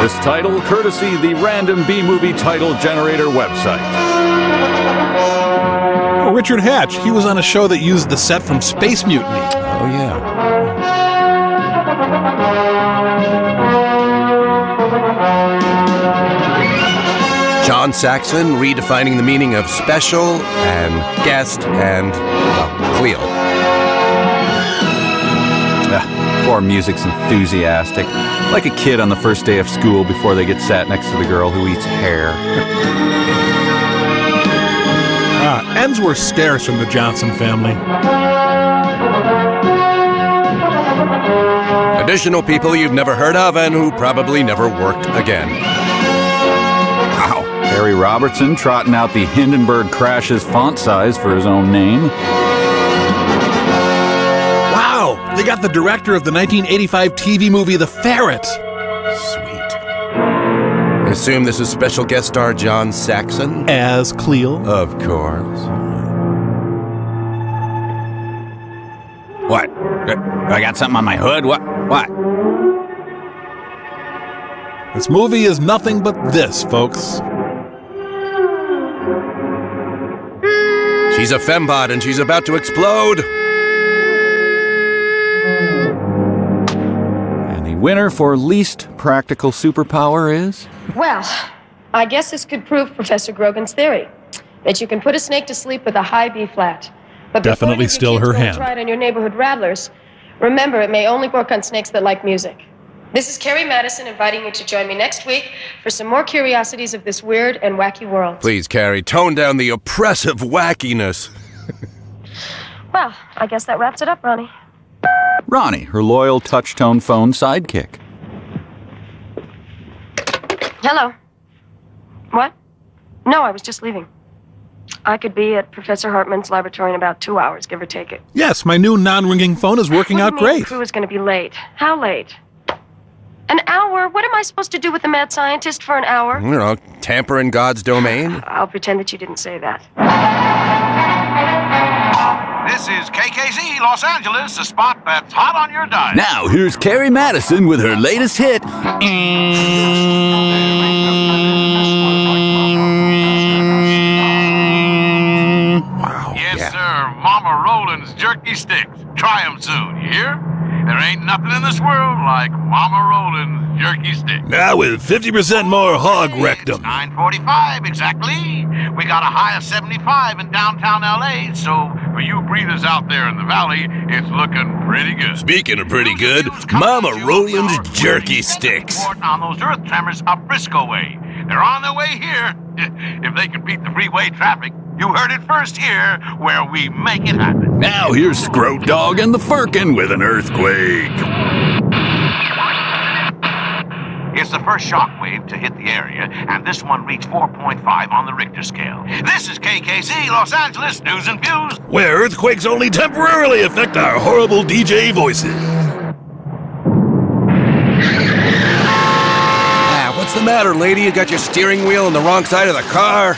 This title courtesy the random B-movie title generator website. Oh, Richard Hatch. He was on a show that used the set from Space Mutiny. Oh, yeah. John Saxon redefining the meaning of special and guest and, well, Cleo. Poor music's enthusiastic. Like a kid on the first day of school before they get sat next to the girl who eats hair. Ends were scarce from the Johnson family. Additional people you've never heard of and who probably never worked again. Wow. Harry Robertson trotting out the Hindenburg Crashes font size for his own name. Wow, they got the director of the 1985 TV movie The Ferret. Sweet. I assume this is special guest star John Saxon? As Cleo. Of course. What? I got something on my hood? What? This movie is nothing but this, folks. She's a fembot and she's about to explode. And the winner for least practical superpower is? Well, I guess this could prove Professor Grogan's theory that you can put a snake to sleep with a high B flat. But Definitely still her hand. Try it on your neighborhood rattlers. Remember, it may only work on snakes that like music. This is Carrie Madison inviting you to join me next week for some more curiosities of this weird and wacky world. Please, Carrie, tone down the oppressive wackiness. Well, I guess that wraps it up, Ronnie. Ronnie, her loyal touch-tone phone sidekick. Hello. What? No, I was just leaving. I could be at Professor Hartman's laboratory in about 2 hours, give or take it. Yes, my new non-ringing phone is working out great. The crew is going to be late. How late? An hour? What am I supposed to do with the mad scientist for an hour? You know, tamper in God's domain. I'll pretend that you didn't say that. This is KKZ Los Angeles, the spot that's hot on your dial. Now, here's Carrie Madison with her latest hit. Wow. Yes, sir. Mama Roland's jerky sticks. Try 'em soon, you hear? There ain't nothing in this world like Mama Roland's jerky sticks. Now with 50% more hog rectum. It's 9:45 exactly. We got a high of 75 in downtown LA, so for you breathers out there in the valley, it's looking pretty good. Speaking of pretty good, Mama Roland's jerky sticks. On those earth tremors up Briscoe way. They're on their way here. If they can beat the freeway traffic, you heard it first here, where we make it happen. Now here's Scroat Dog and the Firkin with an earthquake. It's the first shock wave to hit the area, and this one reached 4.5 on the Richter scale. This is KKZ Los Angeles News and Views. Where earthquakes only temporarily affect our horrible DJ voices. What's the matter, lady? You got your steering wheel on the wrong side of the car?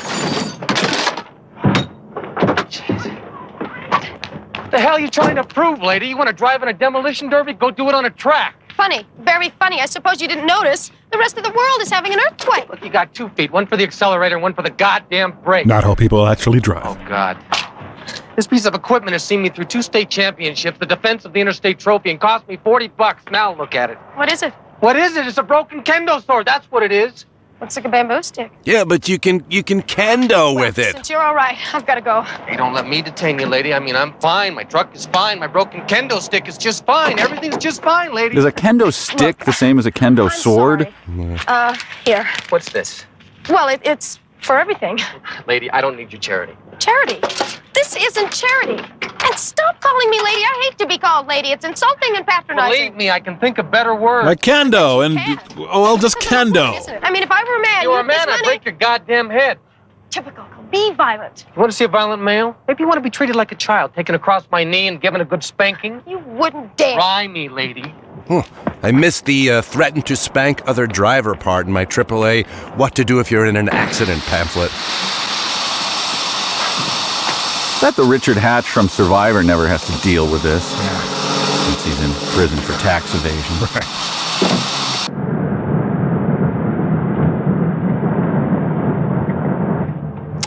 What the hell are you trying to prove, lady? You want to drive in a demolition derby? Go do it on a track. Funny, very funny. I suppose you didn't notice. The rest of the world is having an earthquake. Look, you got 2 feet. One for the accelerator and one for the goddamn brake. Not how people actually drive. Oh, God. This piece of equipment has seen me through 2 state championships, the defense of the interstate trophy, and cost me $40. Now look at it. What is it? What is it? It's a broken kendo sword. That's what it is. Looks like a bamboo stick. Yeah, but you can kendo with it. Since you're all right, I've got to go. Hey, don't let me detain you, lady. I mean, I'm fine. My truck is fine. My broken kendo stick is just fine. Everything's just fine, lady. Is a kendo stick the same as a kendo sword? Sorry. Here. What's this? Well, it's for everything. Lady, I don't need your charity. Charity? This isn't charity. And stop calling me lady. I hate to be called lady. It's insulting and patronizing. Believe me, I can think of better words. Like kendo and, well, just kendo. I mean, if I were a man, If you were a man, I'd break your goddamn head. Typical. Be violent. You want to see a violent male? Maybe you want to be treated like a child, taken across my knee and given a good spanking? You wouldn't dare. Try me, lady. I missed the threaten to spank other driver part in my AAA What to Do If You're in an Accident pamphlet. Bet the Richard Hatch from Survivor never has to deal with this, since he's in prison for tax evasion. Right.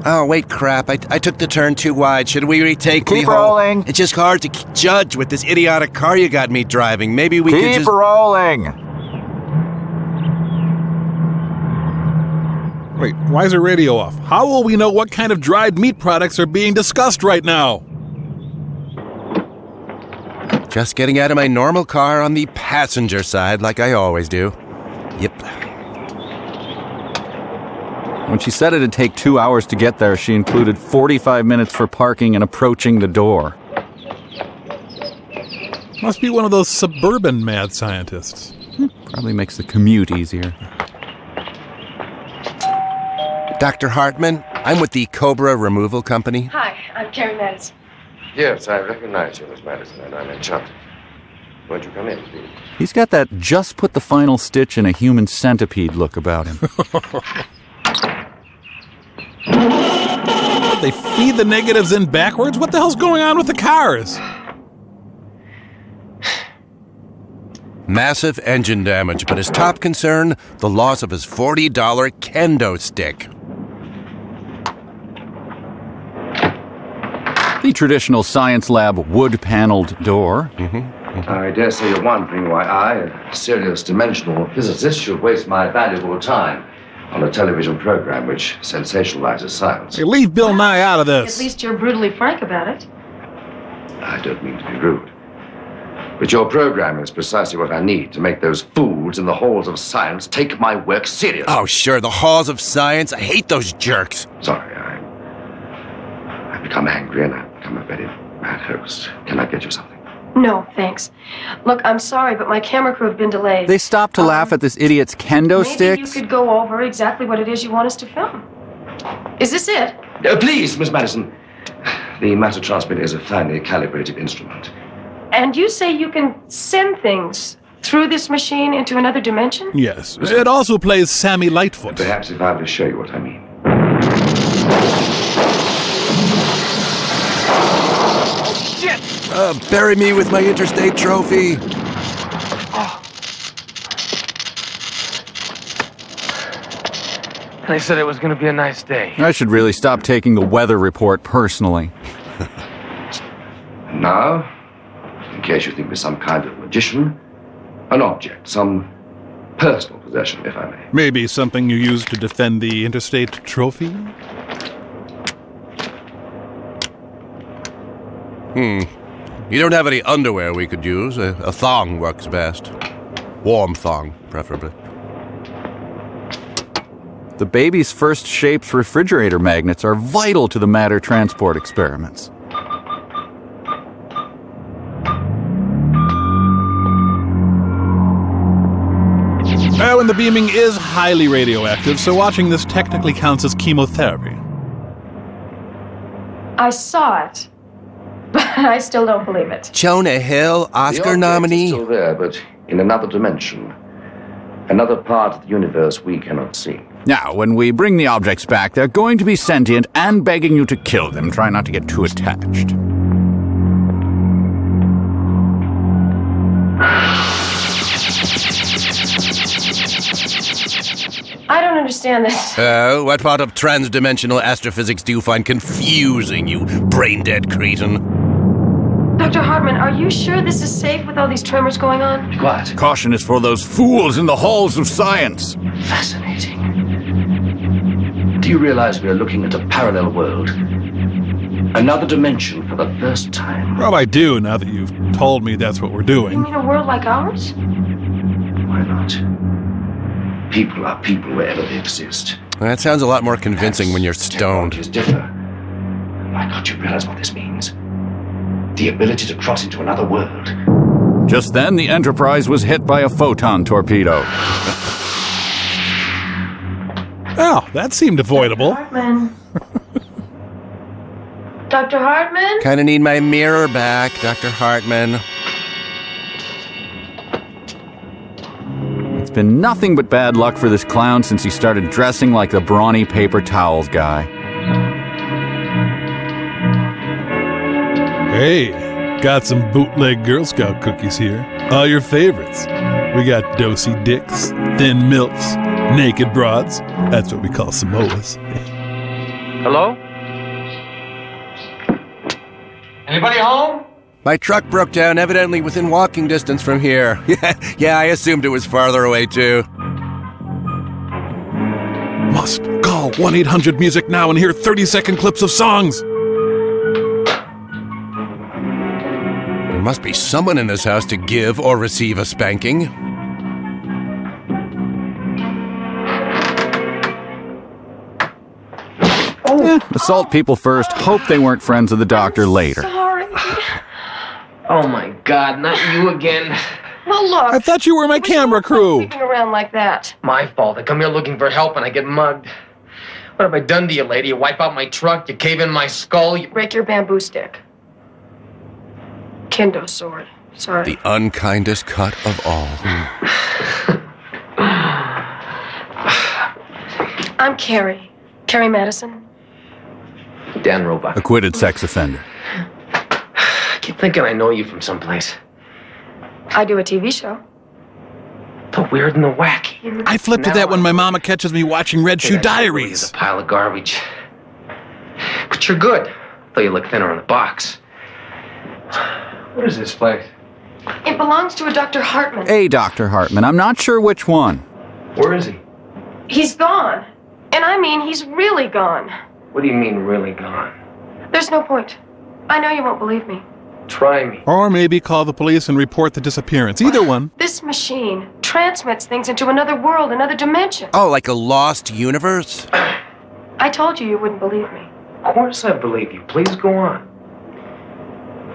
Oh, wait, crap. I took the turn too wide. Should we retake the Keep whole... rolling. It's just hard to judge with this idiotic car you got me driving. Maybe we could Keep just... rolling. Wait, why is the radio off? How will we know what kind of dried meat products are being discussed right now? Just getting out of my normal car on the passenger side like I always do. Yep. When she said it'd take 2 hours to get there, she included 45 minutes for parking and approaching the door. Must be one of those suburban mad scientists. Probably makes the commute easier. Dr. Hartman, I'm with the Cobra Removal Company. Hi, I'm Carrie Madison. Yes, I recognize you, Miss Madison, and I'm enchanted. Won't you come in, please? He's got that just put the final stitch in a human centipede look about him. They feed the negatives in backwards? What the hell's going on with the cars? Massive engine damage, but his top concern, the loss of his $40 kendo stick. The traditional science lab wood-paneled door. I dare say you're wondering why I, a serious dimensional physicist, should waste my valuable time on a television program which sensationalizes science. Hey, leave Bill Nye out of At this. least you're brutally frank about it. I don't mean to be rude, but your program is precisely what I need to make those fools in the halls of science take my work seriously. Oh, sure, the halls of science. I hate those jerks. Sorry, I've become angry and I've become a very bad host. Can I get you something? No, thanks. Look, I'm sorry, but my camera crew have been delayed. They stopped to laugh at this idiot's kendo Maybe sticks. you could go over exactly what it is you want us to film. Is this it? Please, Miss Madison. The matter transmitter is a finely calibrated instrument. And you say you can send things through this machine into another dimension? Yes. It also plays Sammy Lightfoot. Perhaps if I were to show you what I mean. Bury me with my interstate trophy. They said it was going to be a nice day. I should really stop taking the weather report personally. Now, in case you think me some kind of magician, an object, some personal possession, if I may. Maybe something you use to defend the interstate trophy? You don't have any underwear we could use. A thong works best. Warm thong, preferably. The baby's first shape's refrigerator magnets are vital to the matter transport experiments. Oh, and the beaming is highly radioactive, so watching this technically counts as chemotherapy. I saw it, but I still don't believe it. Jonah Hill, The Oscar object nominee. is still there, but in another dimension. Another part of the universe we cannot see. Now, when we bring the objects back, they're going to be sentient and begging you to kill them. Try not to get too attached. I don't understand this. What part of transdimensional astrophysics do you find confusing, you brain-dead cretin? Dr. Hartman, are you sure this is safe with all these tremors going on? Be quiet. Caution is for those fools in the halls of science. Fascinating. Do you realize we are looking at a parallel world? Another dimension for the first time. Well, I do, now that you've told me that's what we're You doing. mean a world like ours? Why not? People are people wherever they exist. That sounds a lot more convincing when you're stoned. Technologies differ. Why can't you realize what this means? The ability to cross into another world. Just then, the Enterprise was hit by a photon torpedo. Oh, that seemed avoidable. Hartman. Dr. Hartman? Kinda need my mirror back, Dr. Hartman. It's been nothing but bad luck for this clown since he started dressing like the brawny paper towels guy. Hey, got some bootleg Girl Scout cookies here. All your favorites. We got dosey dicks, thin milfs, naked broads. That's what we call Samoas. Hello? Anybody home? My truck broke down, evidently within walking distance from here. Yeah, I assumed it was farther away, too. Must call 1-800-MUSIC now and hear 30-second clips of songs. There must be someone in this house to give or receive a spanking. Assault people first, hope they weren't friends of the doctor later. Sorry. Oh my God, not you again. Well, look. I thought you were my camera crew. Creeping around like that. My fault. I come here looking for help and I get mugged. What have I done to you, lady? You wipe out my truck, you cave in my skull, you... Break your bamboo stick. Kendo sword. Sorry. The unkindest cut of all. I'm Carrie. Carrie Madison. Dan Roebuck. Acquitted sex offender. I keep thinking I know you from someplace. I do a TV show. The weird and the wacky. I flip to that when my mama catches me watching Red Shoe Diaries. It's a pile of garbage. But you're good, though you look thinner on the box. What is this place? It belongs to a Dr. Hartman. A Dr. Hartman. I'm not sure which one. Where is he? He's gone. And I mean, he's really gone. What do you mean, really gone? There's no point. I know you won't believe me. Try me. Or maybe call the police and report the disappearance. Either one. This machine transmits things into another world, another dimension. Oh, like a lost universe? I told you wouldn't believe me. Of course I believe you. Please go on.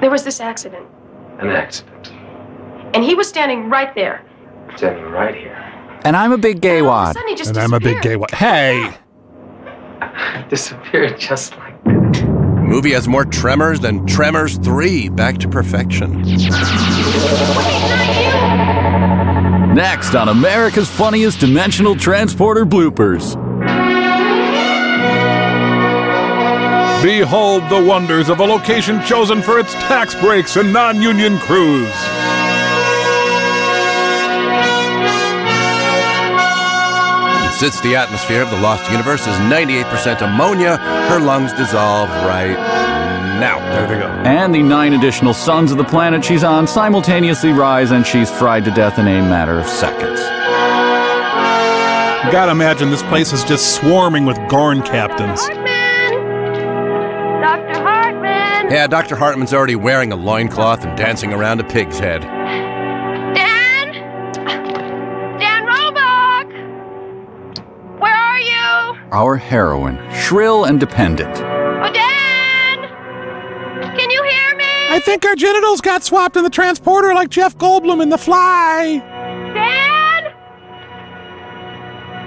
There was this accident, An accident. and he was standing right there. Standing right here. And I'm a big gay All of a wad. sudden, he just And I'm a big gay disappeared. one. Hey! Disappeared just like Movie has more tremors than Tremors 3. Back to perfection. Next on America's Funniest Dimensional Transporter Bloopers. Behold the wonders of a location chosen for its tax breaks and non-union crews. Since the atmosphere of the lost universe is 98% ammonia, her lungs dissolve right now. There they go. And the 9 additional suns of the planet she's on simultaneously rise, and she's fried to death in a matter of seconds. You gotta imagine this place is just swarming with Gorn captains. Dr. Hartman! Yeah, Dr. Hartman's already wearing a loincloth and dancing around a pig's head. Dan? Dan Roebuck! Where are you? Our heroine, shrill and dependent. Oh, Dan! Can you hear me? I think our genitals got swapped in the transporter like Jeff Goldblum in The Fly. Dan?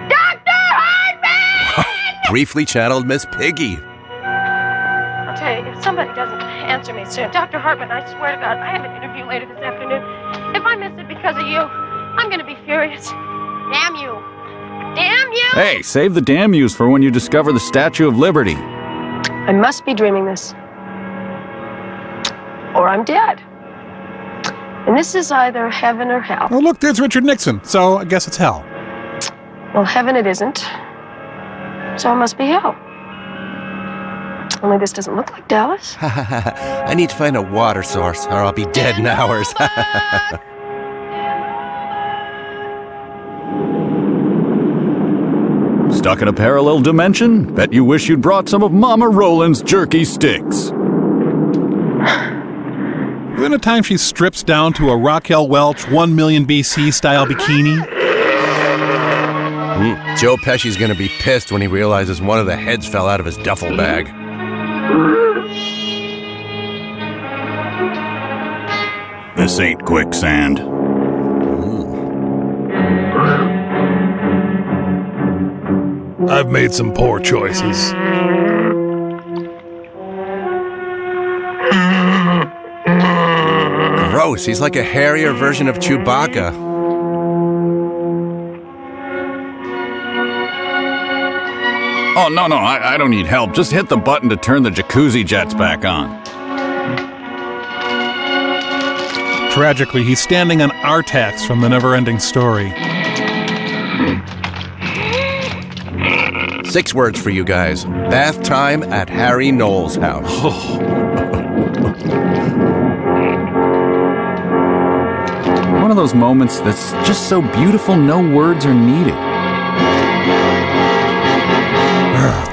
Dr. Hartman! Briefly channeled Miss Piggy. I'll tell you, if somebody doesn't answer me soon, Dr. Hartman, I swear to God, I have an interview later this afternoon. If I miss it because of you, I'm going to be furious. Damn you. Damn you! Hey, save the damn yous for when you discover the Statue of Liberty. I must be dreaming this. Or I'm dead. And this is either heaven or hell. Oh, look, there's Richard Nixon, so I guess it's hell. Well, heaven it isn't. So it must be hell. Only this doesn't look like Dallas. I need to find a water source, or I'll be dead in hours. Stuck in a parallel dimension? Bet you wish you'd brought some of Mama Roland's jerky sticks. Then a time she strips down to a Raquel Welch 1 million BC style bikini. Joe Pesci's gonna be pissed when he realizes one of the heads fell out of his duffel bag. This ain't quicksand. I've made some poor choices. Gross, he's like a hairier version of Chewbacca. Oh, no, I don't need help. Just hit the button to turn the jacuzzi jets back on. Tragically, he's standing on Artax from The Never-Ending Story. 6 words for you guys. Bath time at Harry Knowles' house. One of those moments that's just so beautiful, no words are needed.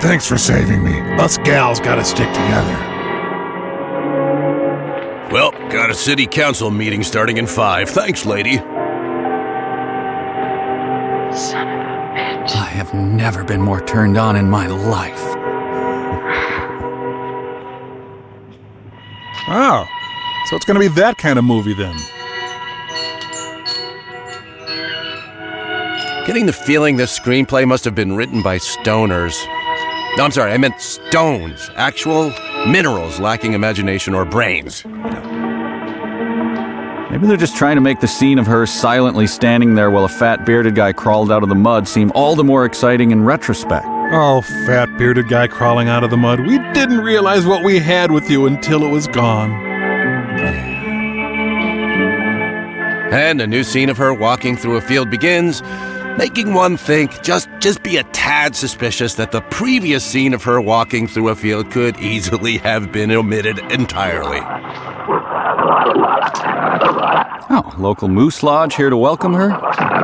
Thanks for saving me. Us gals gotta stick together. Well, got a city council meeting starting in 5. Thanks, lady. Son of a bitch. I have never been more turned on in my life. Oh, so it's gonna be that kind of movie then. Getting the feeling this screenplay must have been written by stoners. No, I'm sorry, I meant stones. Actual minerals lacking imagination or brains. Maybe they're just trying to make the scene of her silently standing there while a fat bearded guy crawled out of the mud seem all the more exciting in retrospect. Oh, fat bearded guy crawling out of the mud. We didn't realize what we had with you until it was gone. And a new scene of her walking through a field begins, making one think, just be a tad suspicious that the previous scene of her walking through a field could easily have been omitted entirely. Oh, local Moose Lodge here to welcome her?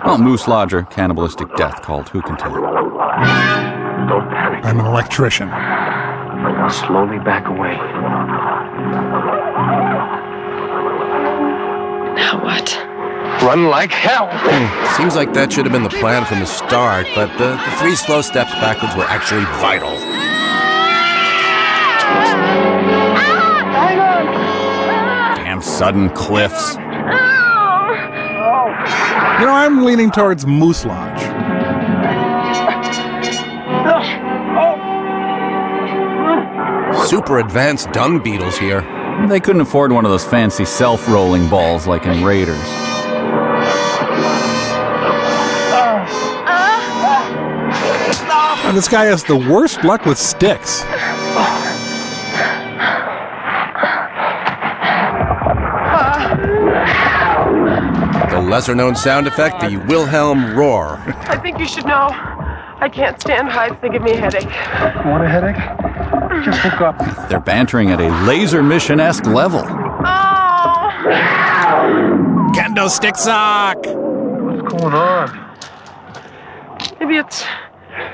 Well, Moose Lodge or cannibalistic death cult, who can tell? Don't panic. I'm an electrician. Now slowly back away. Now what? Run like hell. Seems like that should have been the plan from the start, but the 3 slow steps backwards were actually vital. Damn sudden cliffs. You know, I'm leaning towards Moose Lodge. Super advanced dung beetles here. They couldn't afford one of those fancy self-rolling balls like in Raiders. And this guy has the worst luck with sticks. The lesser-known sound effect, the Wilhelm roar. I think you should know. I can't stand heights. They give me a headache. You want a headache? Just look up. They're bantering at a laser mission-esque level. Oh! Kendo stick sock! What's going on? Maybe it's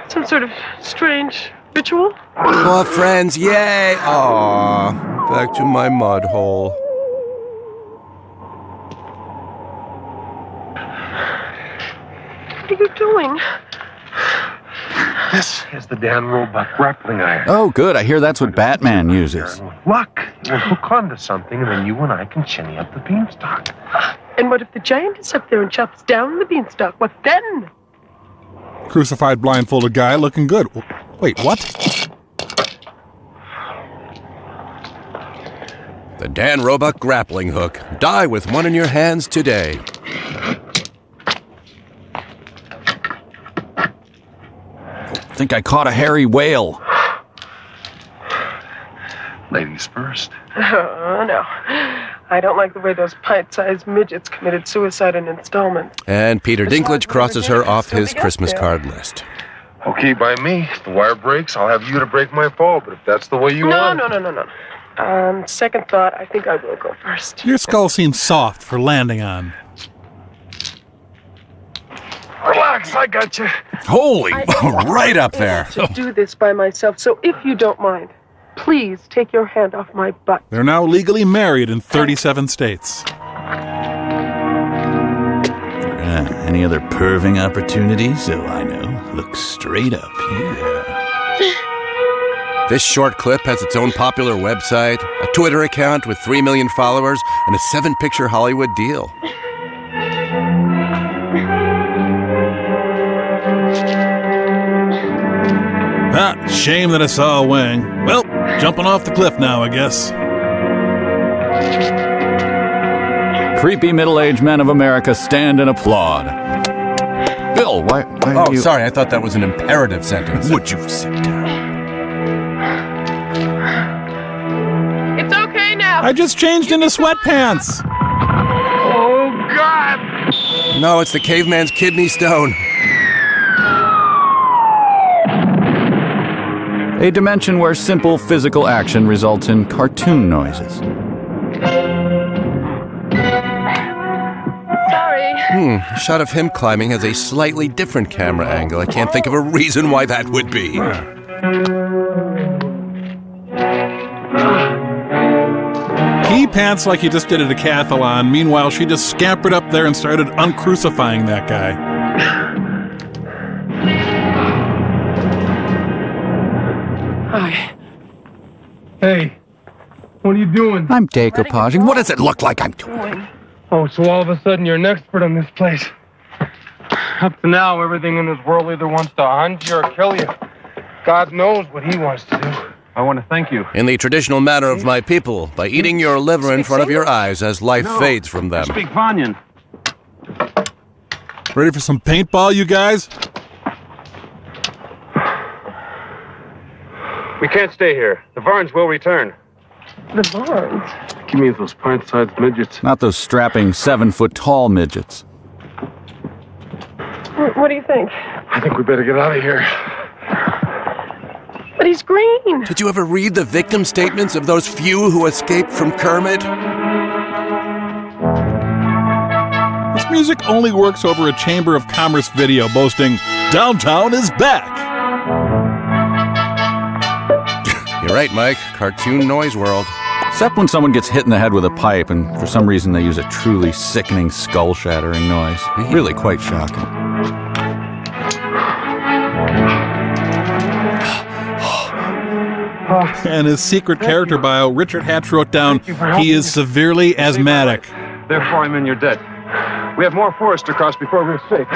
some sort of strange ritual? Oh, friends, yay! Aw, back to my mud hole. What are you doing? This is the Dan Roebuck grappling iron. Oh, good. I hear that's what Batman uses. Luck. We'll hook onto something, and then you and I can shinny up the beanstalk. And what if the giant is up there and chops down the beanstalk? What then? Crucified blindfolded guy looking good. Wait, what? The Dan Roebuck grappling hook. Die with one in your hands today. I think I caught a hairy whale. Ladies first. Oh, no. I don't like the way those pint-sized midgets committed suicide in installments. And Peter Dinklage crosses her off his Christmas card list. Okay, by me. If the wire breaks, I'll have you to break my fall, but if that's the way you want it. No. On second thought, I think I will go first. Your skull seems soft for landing on. Relax, I got you. Holy, right up there. To do this by myself, so if you don't mind, please take your hand off my butt. They're now legally married in 37 states. Any other perving opportunities? Oh, I know. Look straight up here. This short clip has its own popular website, a Twitter account with 3 million followers, and a 7-picture Hollywood deal. Shame that I saw a wing. Well, jumping off the cliff now, I guess. Creepy middle-aged men of America stand and applaud. Bill, why are you... Sorry, I thought that was an imperative sentence. Would you sit down? It's okay now. I just changed into sweatpants. Oh, God! No, it's the caveman's kidney stone. A dimension where simple physical action results in cartoon noises. Sorry. A shot of him climbing has a slightly different camera angle. I can't think of a reason why that would be. He pants like he just did a decathlon. Meanwhile, she just scampered up there and started uncrucifying that guy. Hi. Hey, what are you doing? I'm decoupaging. What does it look like I'm doing? Oh, so all of a sudden you're an expert on this place. Up to now, everything in this world either wants to hunt you or kill you. God knows what he wants to do. I want to thank you. In the traditional manner of my people, by eating your liver in front of your eyes as life fades from them. Speak Vanyan. Ready for some paintball, you guys? We can't stay here. The Varns will return. The Varns? Give me those pint-sized midgets. Not those strapping 7-foot-tall midgets. What do you think? I think we better get out of here. But he's green. Did you ever read the victim statements of those few who escaped from Kermit? This music only works over a Chamber of Commerce video boasting, "Downtown is back." You're right, Mike. Cartoon noise world. Except when someone gets hit in the head with a pipe and for some reason they use a truly sickening, skull-shattering noise. Really quite shocking. And his secret character bio, Richard Hatch wrote down, he is severely asthmatic. Therefore, I'm in your debt. We have more forest to cross before we're safe.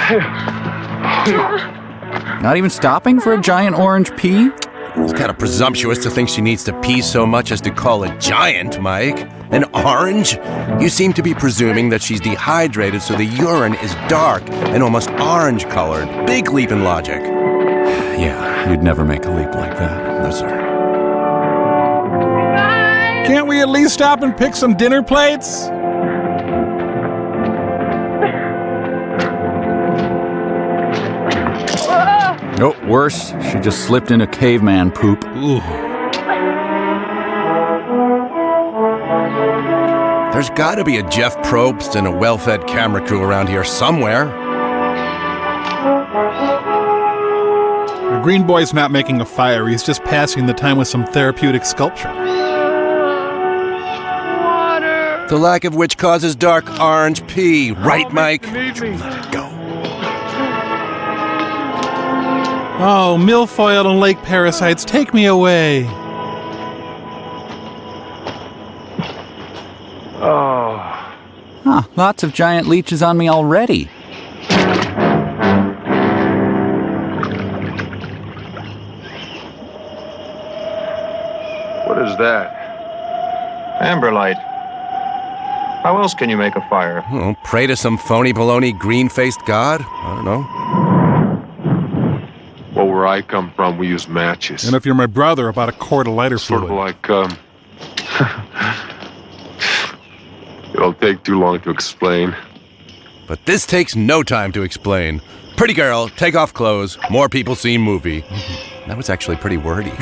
Not even stopping for a giant orange pea? It's kind of presumptuous to think she needs to pee so much as to call it giant, Mike. An orange? You seem to be presuming that she's dehydrated, so the urine is dark and almost orange-colored. Big leap in logic. Yeah, you'd never make a leap like that. No, sir. Can't we at least stop and pick some dinner plates? Oh, worse, she just slipped into caveman poop. Ooh. There's got to be a Jeff Probst and a well-fed camera crew around here somewhere. The green boy's not making a fire. He's just passing the time with some therapeutic sculpture. Water. The lack of which causes dark orange pee. Right, Mike? Let it go. Oh, milfoil and lake parasites, take me away. Oh. Huh, lots of giant leeches on me already. What is that? Amber light. How else can you make a fire? Oh, pray to some phony baloney green-faced god? I don't know. Well, where I come from, we use matches. And if you're my brother, about a quart of lighter Sort fluid. of like, it'll take too long to explain. But this takes no time to explain. Pretty girl, take off clothes, more people see movie. That was actually pretty wordy.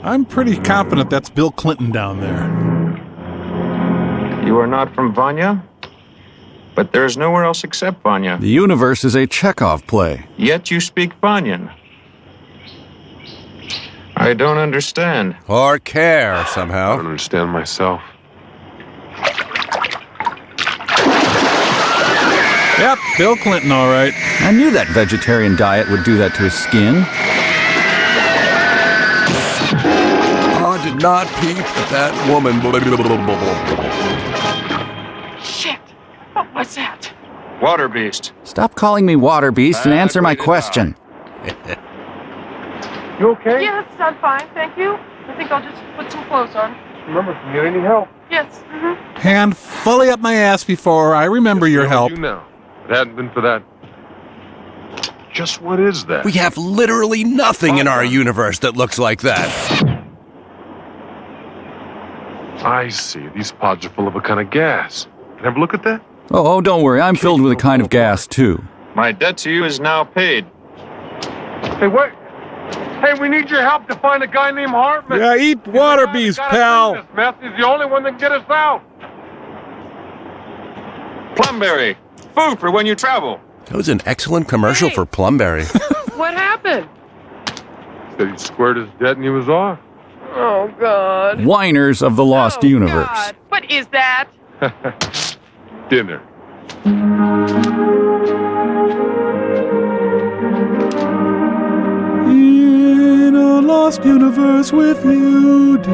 I'm pretty confident that's Bill Clinton down there. You are not from Vanya? But there is nowhere else except Vanya. The universe is a Chekhov play. Yet you speak Vanyan. I don't understand. Or care, I somehow. don't understand myself. Yep, Bill Clinton, all right. I knew that vegetarian diet would do that to his skin. I did not peep at that woman. Shit. What was that? Water beast. Stop calling me water beast and answer my question. You okay? Yes, I'm fine, thank you. I think I'll just put some clothes on. Remember, if you need any help. Yes, Hand fully up my ass before I remember your help. You know, if it hadn't been for that. Just what is that? We have literally nothing in our universe that looks like that. I see. These pods are full of a kind of gas. Can I have a look at that? Oh, don't worry. I'm filled with a kind of gas, too. My debt to you is now paid. Hey, wait. Hey, we need your help to find a guy named Hartman. Yeah, eat water bees, pal. This mess. He's the only one that can get us out. Plumberry, food for when you travel. That was an excellent commercial for Plumberry. What happened? Said he squared his debt and he was off. Oh, God. Whiners of the Lost Universe. God. What is that? Dinner. In a lost universe with you, dear,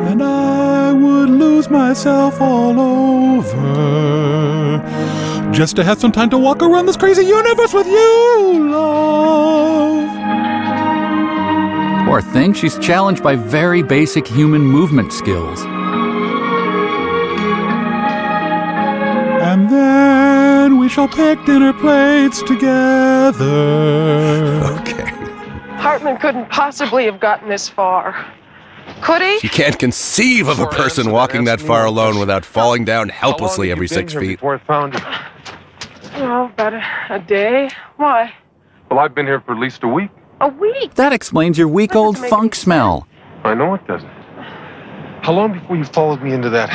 and I would lose myself all over just to have some time to walk around this crazy universe with you, love. Poor thing, she's challenged by very basic human movement skills. And then we shall pick dinner plates together. Okay. Hartman couldn't possibly have gotten this far. Could he? You can't conceive of a person walking that far alone without falling down helplessly every 6 feet. Before I found you. Oh, about a day. Why? Well, I've been here for at least a week. A week? That explains your week-old funk smell. I know it doesn't. How long before you followed me into that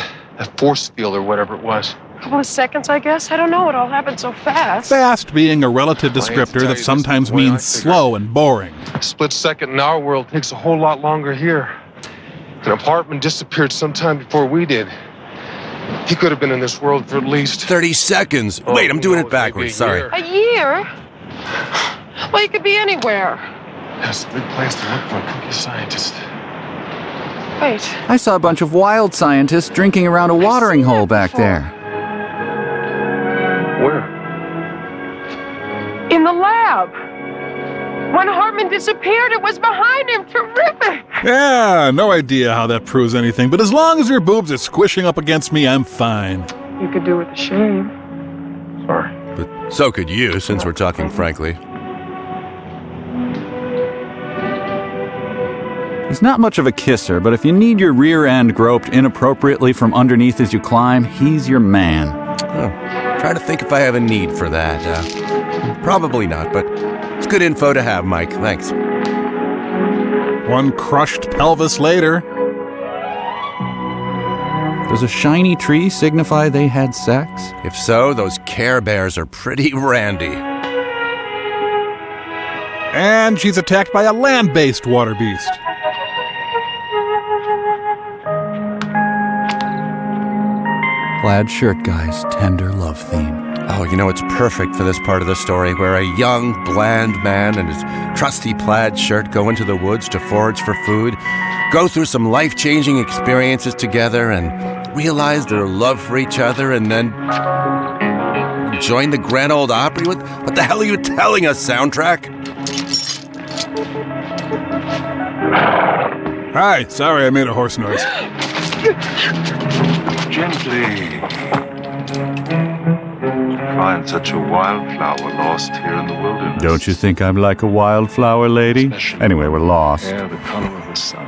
force field or whatever it was? A couple of seconds, I guess. I don't know. It all happened so fast. Fast being a relative descriptor that sometimes means slow and boring. A split second in our world takes a whole lot longer here. And if Hartman disappeared sometime before we did, he could have been in this world for at least 30 seconds. Wait, I'm doing it backwards. Sorry. A year? Well, you could be anywhere. That's a big place to look for a cookie scientist. Wait. I saw a bunch of wild scientists drinking around a watering hole back there. Where? In the lab. When Hartman disappeared, it was behind him. Terrific. Yeah, no idea how that proves anything, but as long as your boobs are squishing up against me, I'm fine. You could do with a shave. Sorry. But so could you, since we're talking frankly. He's not much of a kisser, but if you need your rear end groped inappropriately from underneath as you climb, he's your man. Oh, try to think if I have a need for that. Probably not, but it's good info to have, Mike. Thanks. One crushed pelvis later. Does a shiny tree signify they had sex? If so, those Care Bears are pretty randy. And she's attacked by a land-based water beast. Plaid shirt guy's tender love theme. Oh, you know, it's perfect for this part of the story where a young, bland man and his trusty plaid shirt go into the woods to forage for food, go through some life-changing experiences together, and realize their love for each other, and then join the Grand Ole Opry? What the hell are you telling us, soundtrack? Hi, sorry I made a horse noise. Gently. Find such a wildflower lost here in the wilderness. Don't you think I'm like a wildflower, lady? Especially Anyway, we're lost. hair the color of the sun.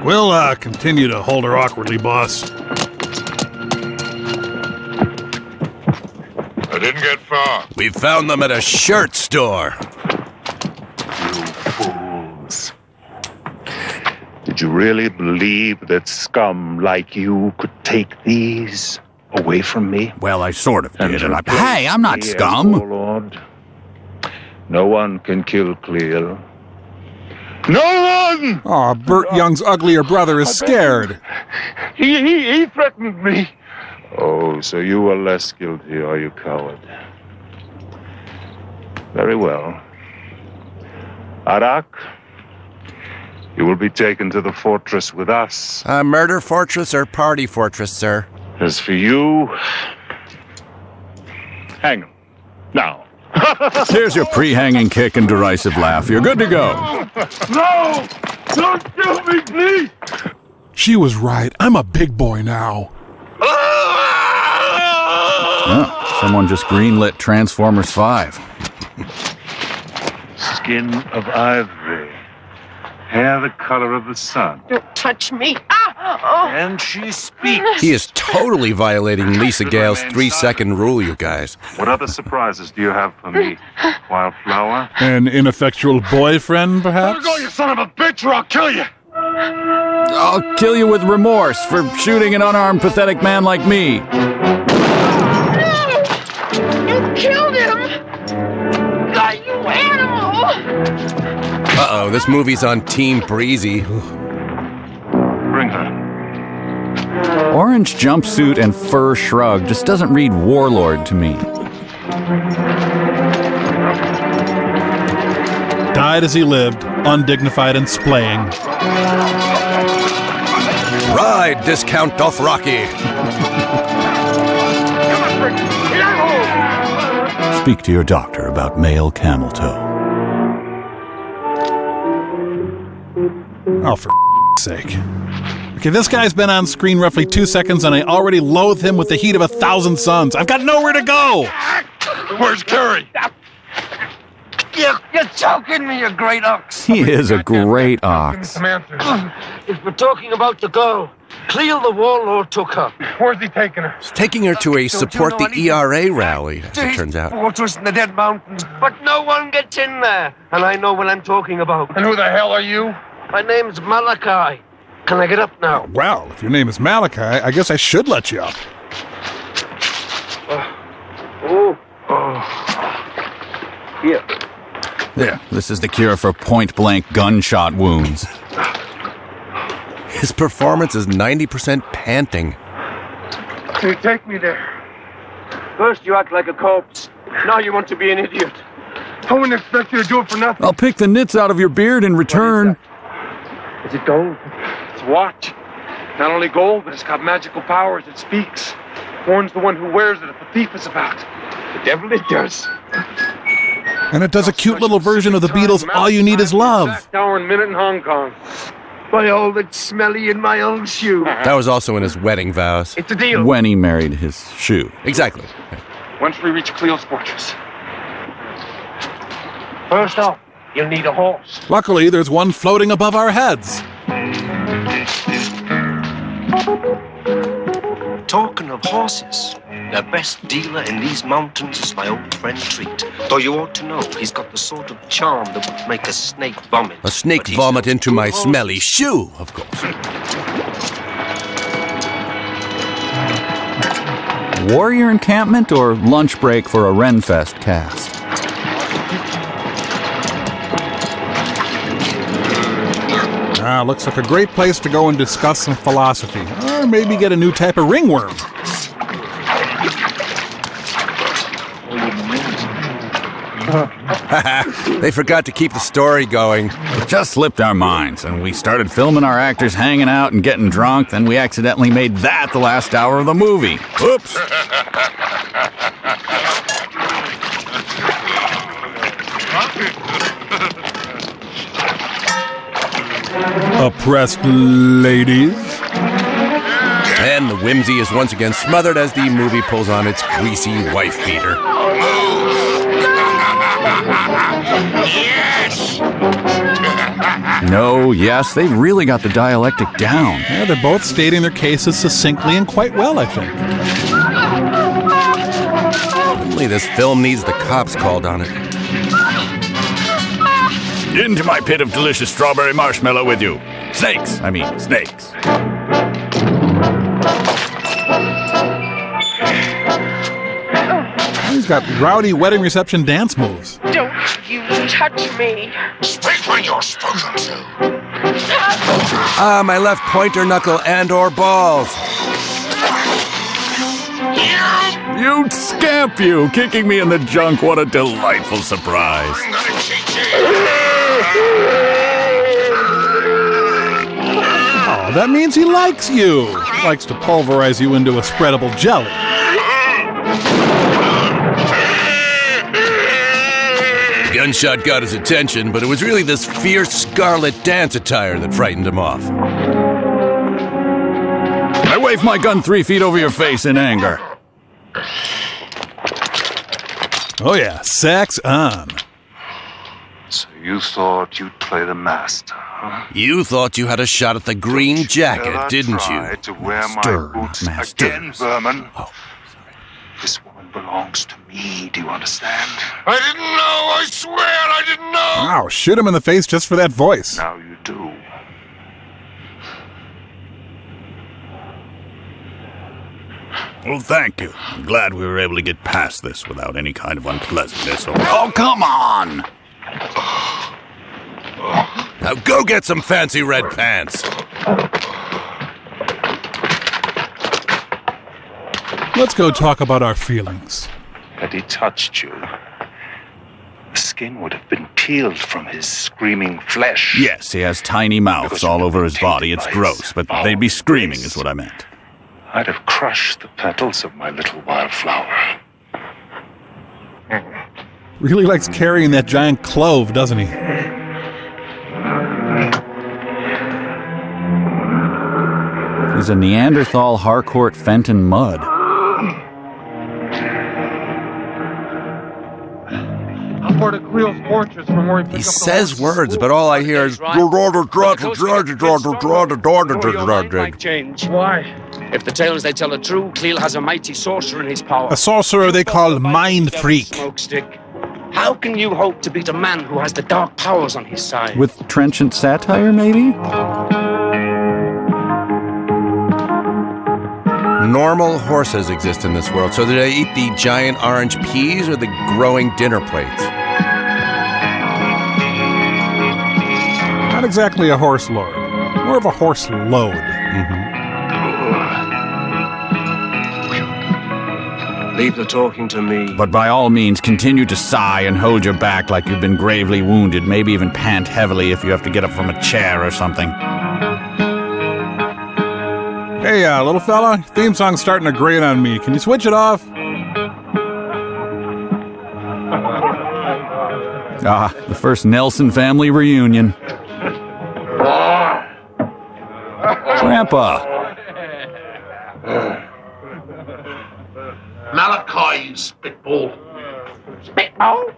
We'll continue to hold her awkwardly, boss. I didn't get far. We found them at a shirt store. You fools. Did you really believe that scum like you could take these away from me? Well, I sort of did. And replace hey, I'm not me as scum. Warlord? No one can kill Cleo. No one! Aw, Burt Young's uglier brother is scared. He threatened me. Oh, so you are less guilty, are you, coward? Very well. Arak, you will be taken to the fortress with us. Murder fortress or party fortress, sir? As for you, hang 'em. Now. Here's your pre-hanging kick and derisive laugh. You're good to go. No! Don't kill me, please! She was right. I'm a big boy now. Oh, someone just greenlit Transformers 5. Skin of ivory. Hair the color of the sun. Don't touch me. Ah! And she speaks. He is totally violating Lisa Gale's 3-second rule, you guys. What other surprises do you have for me, Wildflower? An ineffectual boyfriend, perhaps? Go, you son of a bitch, or I'll kill you! I'll kill you with remorse for shooting an unarmed, pathetic man like me. You killed him! God, you animal! Uh-oh, this movie's on Team Breezy. Bring her. Orange jumpsuit and fur shrug just doesn't read Warlord to me. Died as he lived, undignified and splaying. Ride, Discount Dothraki! Speak to your doctor about male camel toe. Oh, for sake. Okay, this guy's been on screen roughly 2 seconds, and I already loathe him with the heat of 1,000 suns. I've got nowhere to go! Where's Carrie? You're choking me, you great ox. He is a great ox. Some answers. If we're talking about the girl, Cleo the Warlord took her. Where's he taking her? He's taking her to a Support the ERA rally, as it turns out. Fortress in the Dead Mountains. But no one gets in there. And I know what I'm talking about. And who the hell are you? My name's Malachi. Can I get up now? Well, if your name is Malachi, I guess I should let you up. Here. There, this is the cure for point-blank gunshot wounds. His performance is 90% panting. Can you take me there? First you act like a corpse. Now you want to be an idiot. I wouldn't expect you to do it for nothing. I'll pick the nits out of your beard in return. Is it gold? It's a watch. Not only gold, but it's got magical powers. It speaks. Warns the one who wears it if a thief is about. The devil it does. And it does a cute little version of the Beatles' All You Need Is Love. Exact hour and minute in Hong Kong. By all that's smelly in my old shoe. That was also in his wedding vows. It's a deal. When he married his shoe. Exactly. Once we reach Cleo's fortress. First off, you'll need a horse. Luckily, there's one floating above our heads. Talking of horses, the best dealer in these mountains is my old friend Treat. Though you ought to know, he's got the sort of charm that would make a snake vomit. A snake vomit into my smelly shoe, of course. Warrior encampment or lunch break for a Renfest cast? Looks like a great place to go and discuss some philosophy. Or maybe get a new type of ringworm. They forgot to keep the story going. It just slipped our minds, and we started filming our actors hanging out and getting drunk, then we accidentally made that the last hour of the movie. Oops. Oppressed ladies. And the whimsy is once again smothered as the movie pulls on its greasy wife beater. Yes! No, yes, they really got the dialectic down. Yeah, they're both stating their cases succinctly and quite well, I think. Suddenly this film needs the cops called on it. Into my pit of delicious strawberry marshmallow with you. Snakes, snakes. He's got rowdy wedding reception dance moves. Don't you touch me. Speak when you're spoken to. Ah, my left pointer knuckle and or balls. You scamp you! Kicking me in the junk, what a delightful surprise. I'm gonna teach you. Oh, that means he likes you. Likes to pulverize you into a spreadable jelly. Gunshot got his attention, but it was really this fierce scarlet dance attire that frightened him off. I waved my gun 3 feet over your face in anger. Oh yeah, sex on. So you thought you'd play the master, huh? You thought you had a shot at the green jacket, didn't Try you? to wear my Stir, boots master. again, Vermin. Oh, This woman belongs to me, do you understand? I didn't know, I swear I didn't know. Wow, shoot him in the face just for that voice. Now you do. well, thank you. I'm glad we were able to get past this without any kind of unpleasantness. Oh, come on! Now go get some fancy red pants. Let's go talk about our feelings. Had he touched you, the skin would have been peeled from his screaming flesh. Yes, he has tiny mouths all over his body. It's gross, but they'd be screaming is what I meant. I'd have crushed the petals of my little wildflower. Really likes carrying that giant clove, doesn't he? He's a Neanderthal Harcourt Fenton Mud. How far to Cleo's fortress from where He says words, but all I hear is... Why? If the tales they tell are true, Cleo has a mighty sorcerer in his power. A sorcerer they call Mind Freak. Smokestick. How can you hope to beat a man who has the dark powers on his side? With trenchant satire, maybe? Normal horses exist in this world, so do they eat the giant orange peas or the growing dinner plates? Not exactly a horse lord. More of a horse load. Leave the talking to me. But by all means, continue to sigh and hold your back like you've been gravely wounded. Maybe even pant heavily if you have to get up from a chair or something. Hey, little fella, theme song's starting to grate on me. Can you switch it off? Ah, the first Nelson family reunion. Grandpa. Malachi, you spitball. Spitball?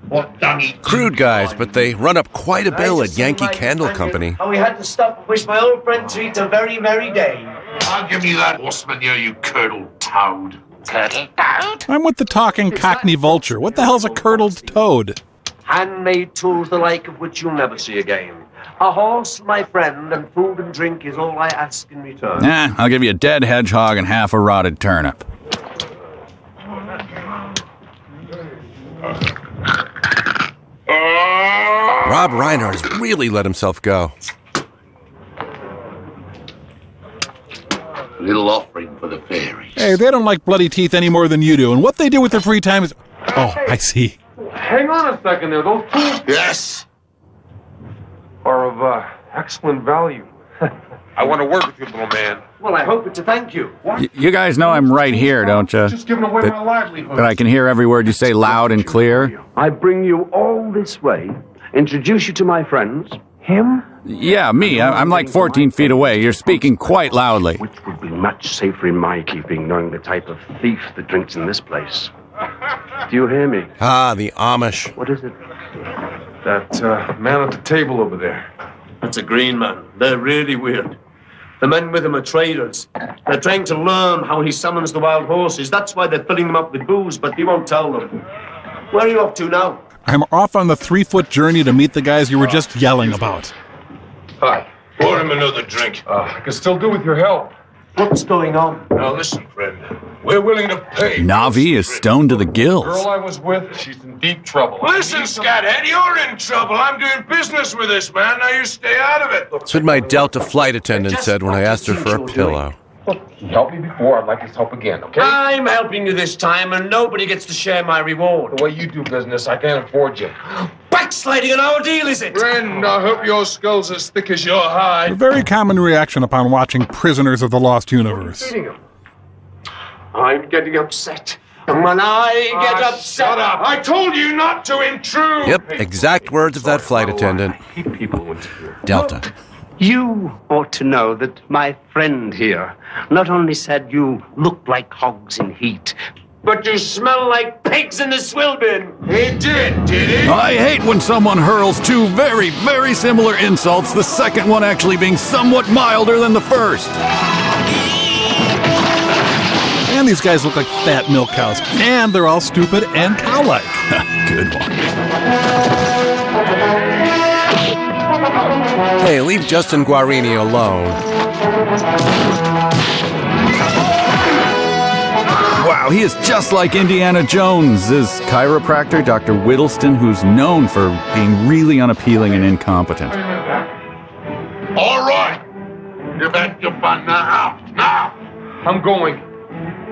What dungy? Crude guys, but they run up quite a bill at Yankee Candle Company. And we had to stop and wish my old friend Treat a very merry day. I'll give me that horseman here, you curdled toad. Curdled toad? I'm with the talking cockney vulture. What the hell's a curdled toad? Handmade tools the like of which you'll never see again. A horse, my friend, and food and drink is all I ask in return. Nah, I'll give you a dead hedgehog and half a rotted turnip. Rob Reiner has really let himself go. Little offering for the fairies. Hey, they don't like bloody teeth any more than you do, and what they do with their free time is... Oh, I see. Hang on a second there. Those tools Yes. are of excellent value. I want to work with you, little man. Well, I hope it's a thank you. You guys know I'm right here, don't you? Just giving away my livelihood. That I can hear every word you say loud and clear? I bring you all this way, introduce you to my friends. Him? Yeah, me. I'm like 14 feet away. You're speaking quite loudly. Which would be much safer in my keeping, knowing the type of thief that drinks in this place. Do you hear me? Ah, the Amish. What is it? That man at the table over there. That's a green man. They're really weird. The men with him are traders. They're trying to learn how he summons the wild horses. That's why they're filling them up with booze, but he won't tell them. Where are you off to now? I'm off on the 3-foot journey to meet the guys you were just yelling about. Hi. Pour him another drink. I can still do with your help. What's going on? Now listen, friend. We're willing to pay. Navi is stoned to the The gills. girl I was with, she's in deep trouble. Listen, Scathead, you're in trouble. I'm doing business with this man. Now you stay out of it. That's what my Delta flight attendant said when I asked her for a pillow. Look, he helped me before. I'd like his help again, okay? I'm helping you this time, and nobody gets to share my reward. The way you do business, I can't afford you. Backsliding on our deal, is it? Friend, I hope your skull's as thick as your hide. A very common reaction upon watching Prisoners of the Lost Universe. I'm getting upset. And when I get upset... Shut up. I told you not to intrude. Yep, exact words of that flight attendant. Delta. You ought to know that my friend here not only said you look like hogs in heat, But you smell like pigs in the swill bin. He did he? I hate when someone hurls two very, very similar insults, the second one actually being somewhat milder than the first. And these guys look like fat milk cows. And they're all stupid and cow-like. Good one. Hey, leave Justin Guarini alone. Wow, he is just like Indiana Jones' chiropractor, Dr. Whittleston, who's known for being really unappealing and incompetent. All right. You've had your fun now. Now. I'm going.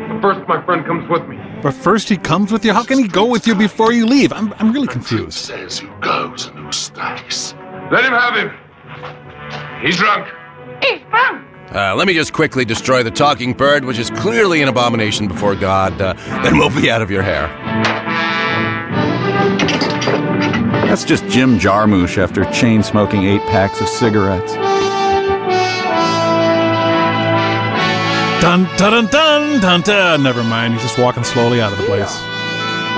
But first, my friend comes with me. But first he comes with you? How can he go with you before you leave? I'm really confused. Says who goes and who stays. Let him have him. He's drunk. He's drunk. Let me just quickly destroy the talking bird, which is clearly an abomination before God. Then we'll be out of your hair. That's just Jim Jarmusch after chain-smoking 8 packs of cigarettes. Dun dun dun dun dun dun. Never mind, he's just walking slowly out of the place.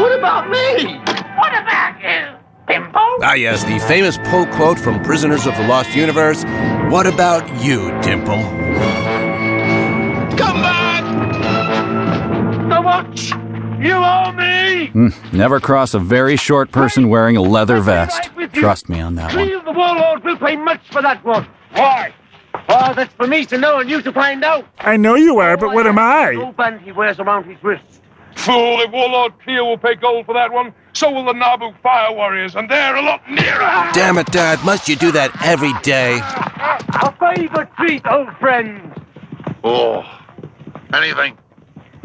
What about me? What about you, Bimbo? Ah, yes, the famous Poe quote from Prisoners of the Lost Universe. What about you, Dimple? Come back! How much? You owe me! Never cross a very short person wearing a leather vest. Trust me on that one. The Warlord will pay much for that one. Why? Oh, that's for me to know and you to find out. I know you are, but what am I? No band he wears around his wrist. Fool, if Warlord Kia will pay gold for that one, so will the Naboo Fire Warriors, and they're a lot nearer. Damn it, Dad, must you do that every day? A favorite treat, old friend. Oh, anything.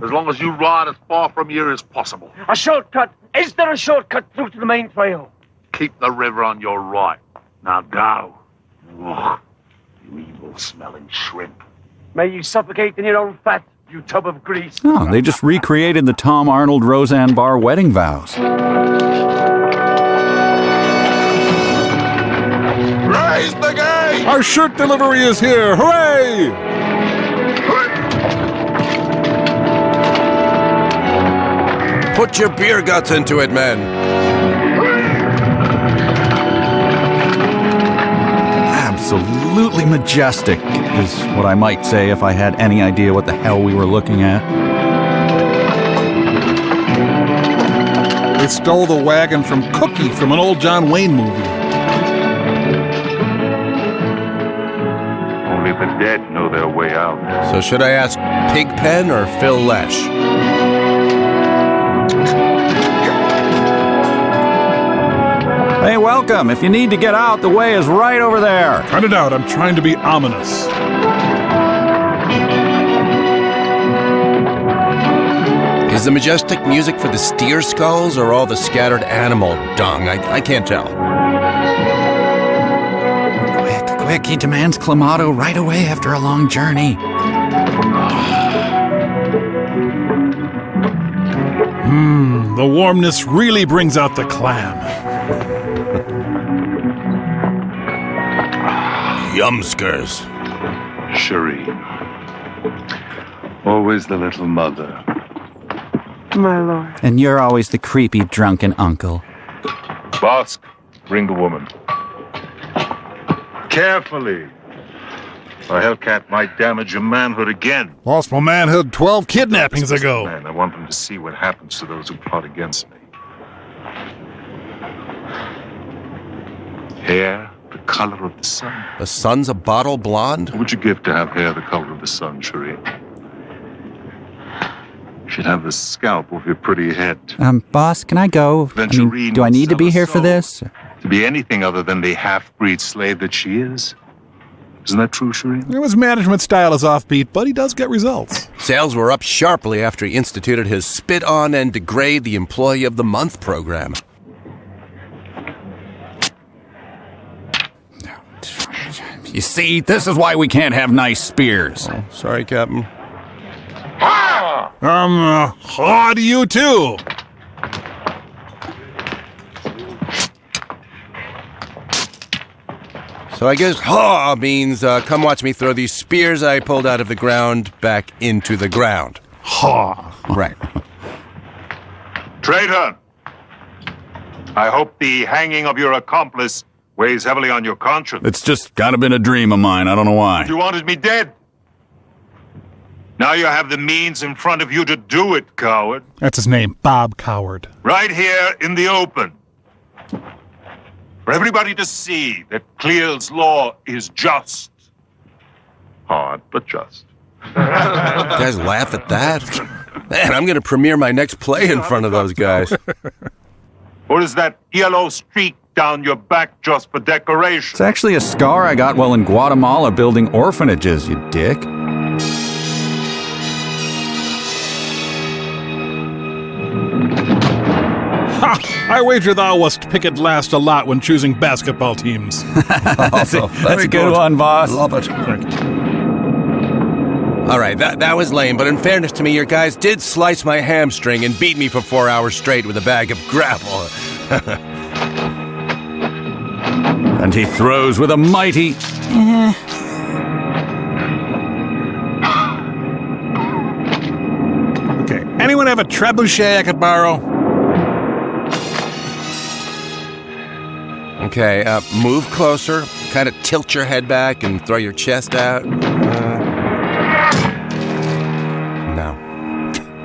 As long as you ride as far from here as possible. A shortcut. Is there a shortcut through to the main trail? Keep the river on your right. Now go. Ugh, you evil-smelling shrimp. May you suffocate in your own fat, you tub of grease. Oh, they just recreated the Tom Arnold Roseanne Barr wedding vows. Raise the gate! Our shirt delivery is here! Hooray! Put your beer guts into it, men. Absolutely majestic is what I might say if I had any idea what the hell we were looking at. They stole the wagon from Cookie from an old John Wayne movie. Only the dead know their way out. So should I ask Pigpen or Phil Lesh? Hey, welcome. If you need to get out, the way is right over there. Cut it out. I'm trying to be ominous. Is the majestic music for the steer skulls or all the scattered animal dung? I can't tell. Quick, he demands Clamato right away after a long journey. The warmness really brings out the clam. Yumskers. Shireen. Always the little mother. My lord. And you're always the creepy, drunken uncle. Bosk, bring the woman. Carefully. A Hellcat might damage your manhood again. Lost my manhood 12 kidnappings ago. Man, I want them to see what happens to those who plot against me. Hair the color of the sun. The sun's a bottle blonde? What would you give to have hair the color of the sun, Shireen? You should have the scalp of your pretty head. Boss, can I go? Do I need to be here for this? To be anything other than the half-breed slave that she is? Isn't that true, Shireen? His management style is offbeat, but he does get results. Sales were up sharply after he instituted his spit on and degrade the Employee of the Month program. You see, this is why we can't have nice spears. Oh, sorry, Captain. How do you too? So I guess haw means come watch me throw these spears I pulled out of the ground back into the ground. Ha! Right. Traitor! I hope the hanging of your accomplice weighs heavily on your conscience. It's just kind of been a dream of mine. I don't know why. You wanted me dead. Now you have the means in front of you to do it, coward. That's his name, Bob Coward. Right here in the open. For everybody to see that Clear's law is just. Hard, but just. You guys laugh at that? Man, I'm going to premiere my next play in front of those guys. Or is that yellow streak down your back just for decoration? It's actually a scar I got while in Guatemala building orphanages, you dick. Ha! I wager thou wast picked last a lot when choosing basketball teams. That's a good one, boss. Love it. All right, that was lame, but in fairness to me, your guys did slice my hamstring and beat me for 4 hours straight with a bag of gravel. And he throws with a mighty... Okay, anyone have a trebuchet I could borrow? Okay, move closer, kind of tilt your head back and throw your chest out. No.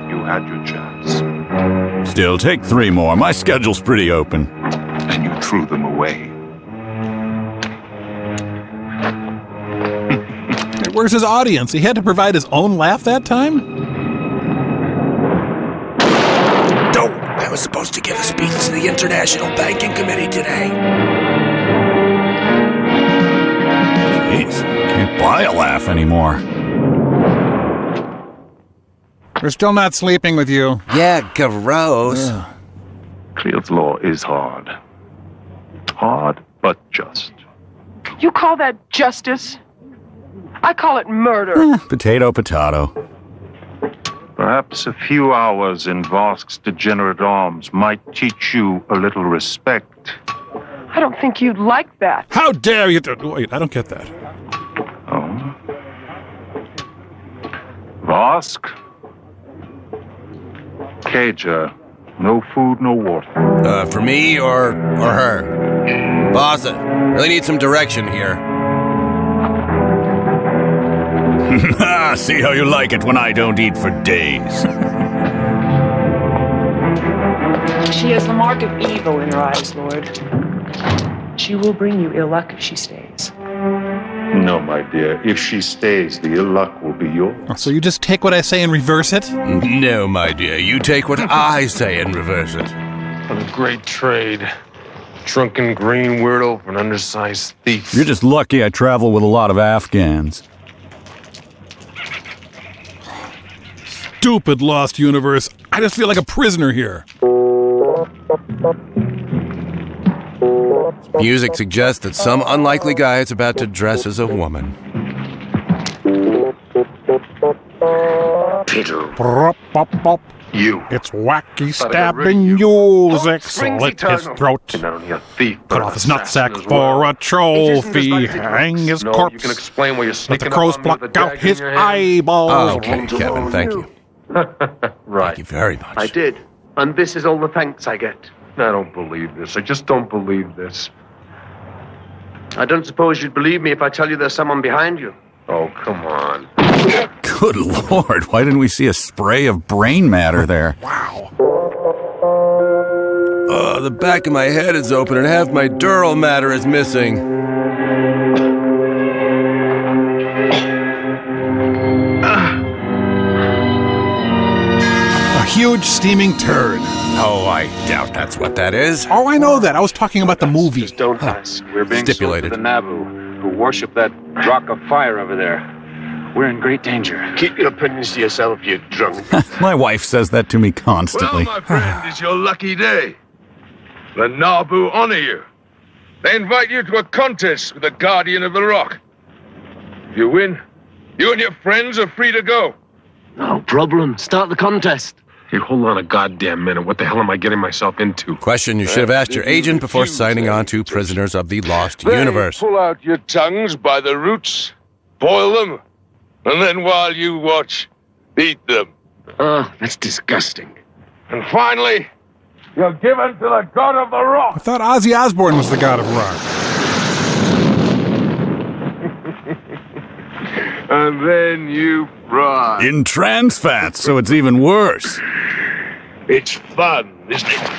You had your chance. Still, take 3 more. My schedule's pretty open. And you threw them away. Where's his audience? He had to provide his own laugh that time? Don't! I was supposed to give a speech to the International Banking Committee today. Jeez, can't buy a laugh anymore. We're still not sleeping with you. Yeah, gross. Clear's law is hard. Hard, but just. You call that justice? I call it murder. Potato, potato. Perhaps a few hours in Vosk's degenerate arms might teach you a little respect. I don't think you'd like that. How dare you... Wait, I don't get that. Oh? Vosk? Cager. No food, no water. For me or her? Boss, I really need some direction here. See how you like it when I don't eat for days. She has the mark of evil in her eyes, Lord. She will bring you ill luck if she stays. No, my dear. If she stays, the ill luck will be yours. Oh, so you just take what I say and reverse it? No, my dear. You take what I say and reverse it. What a great trade. Drunken green weirdo for an undersized thief. You're just lucky I travel with a lot of Afghans. Stupid Lost Universe. I just feel like a prisoner here. Music suggests that some unlikely guy is about to dress as a woman. Peter. You. It's wacky stabbing music, slit his throat, cut off his nutsack for a trophy, hang his corpse, you can explain why you're let the crows pluck out his eyeballs. Okay, Kevin, thank you. Right. Thank you very much. I did. And this is all the thanks I get. I don't believe this. I just don't believe this. I don't suppose you'd believe me if I tell you there's someone behind you. Oh, come on. Good Lord, why didn't we see a spray of brain matter there? Wow. Oh, the back of my head is open and half my dural matter is missing. A huge steaming turd. Oh, I doubt that's what that is. Oh, I know that. I was talking about the movie. Just don't ask. We're being Stipulated. sold to the Nabu, who worship that rock of fire over there. We're in great danger. Keep your opinions to yourself, you drunk. My wife says that to me constantly. Well, my friend, it's your lucky day. The Nabu honor you. They invite you to a contest with the Guardian of the Rock. If you win, you and your friends are free to go. No problem. Start the contest. Hey, hold on a goddamn minute. What the hell am I getting myself into? Question you should have asked your agent before signing on to Prisoners of the Lost Universe. Pull out your tongues by the roots, boil them, and then while you watch, eat them. Oh, that's disgusting. And finally, You're given to the god of the rock. I thought Ozzy Osbourne was the god of rock. And then you fry. In trans fats, so it's even worse. It's fun, isn't it?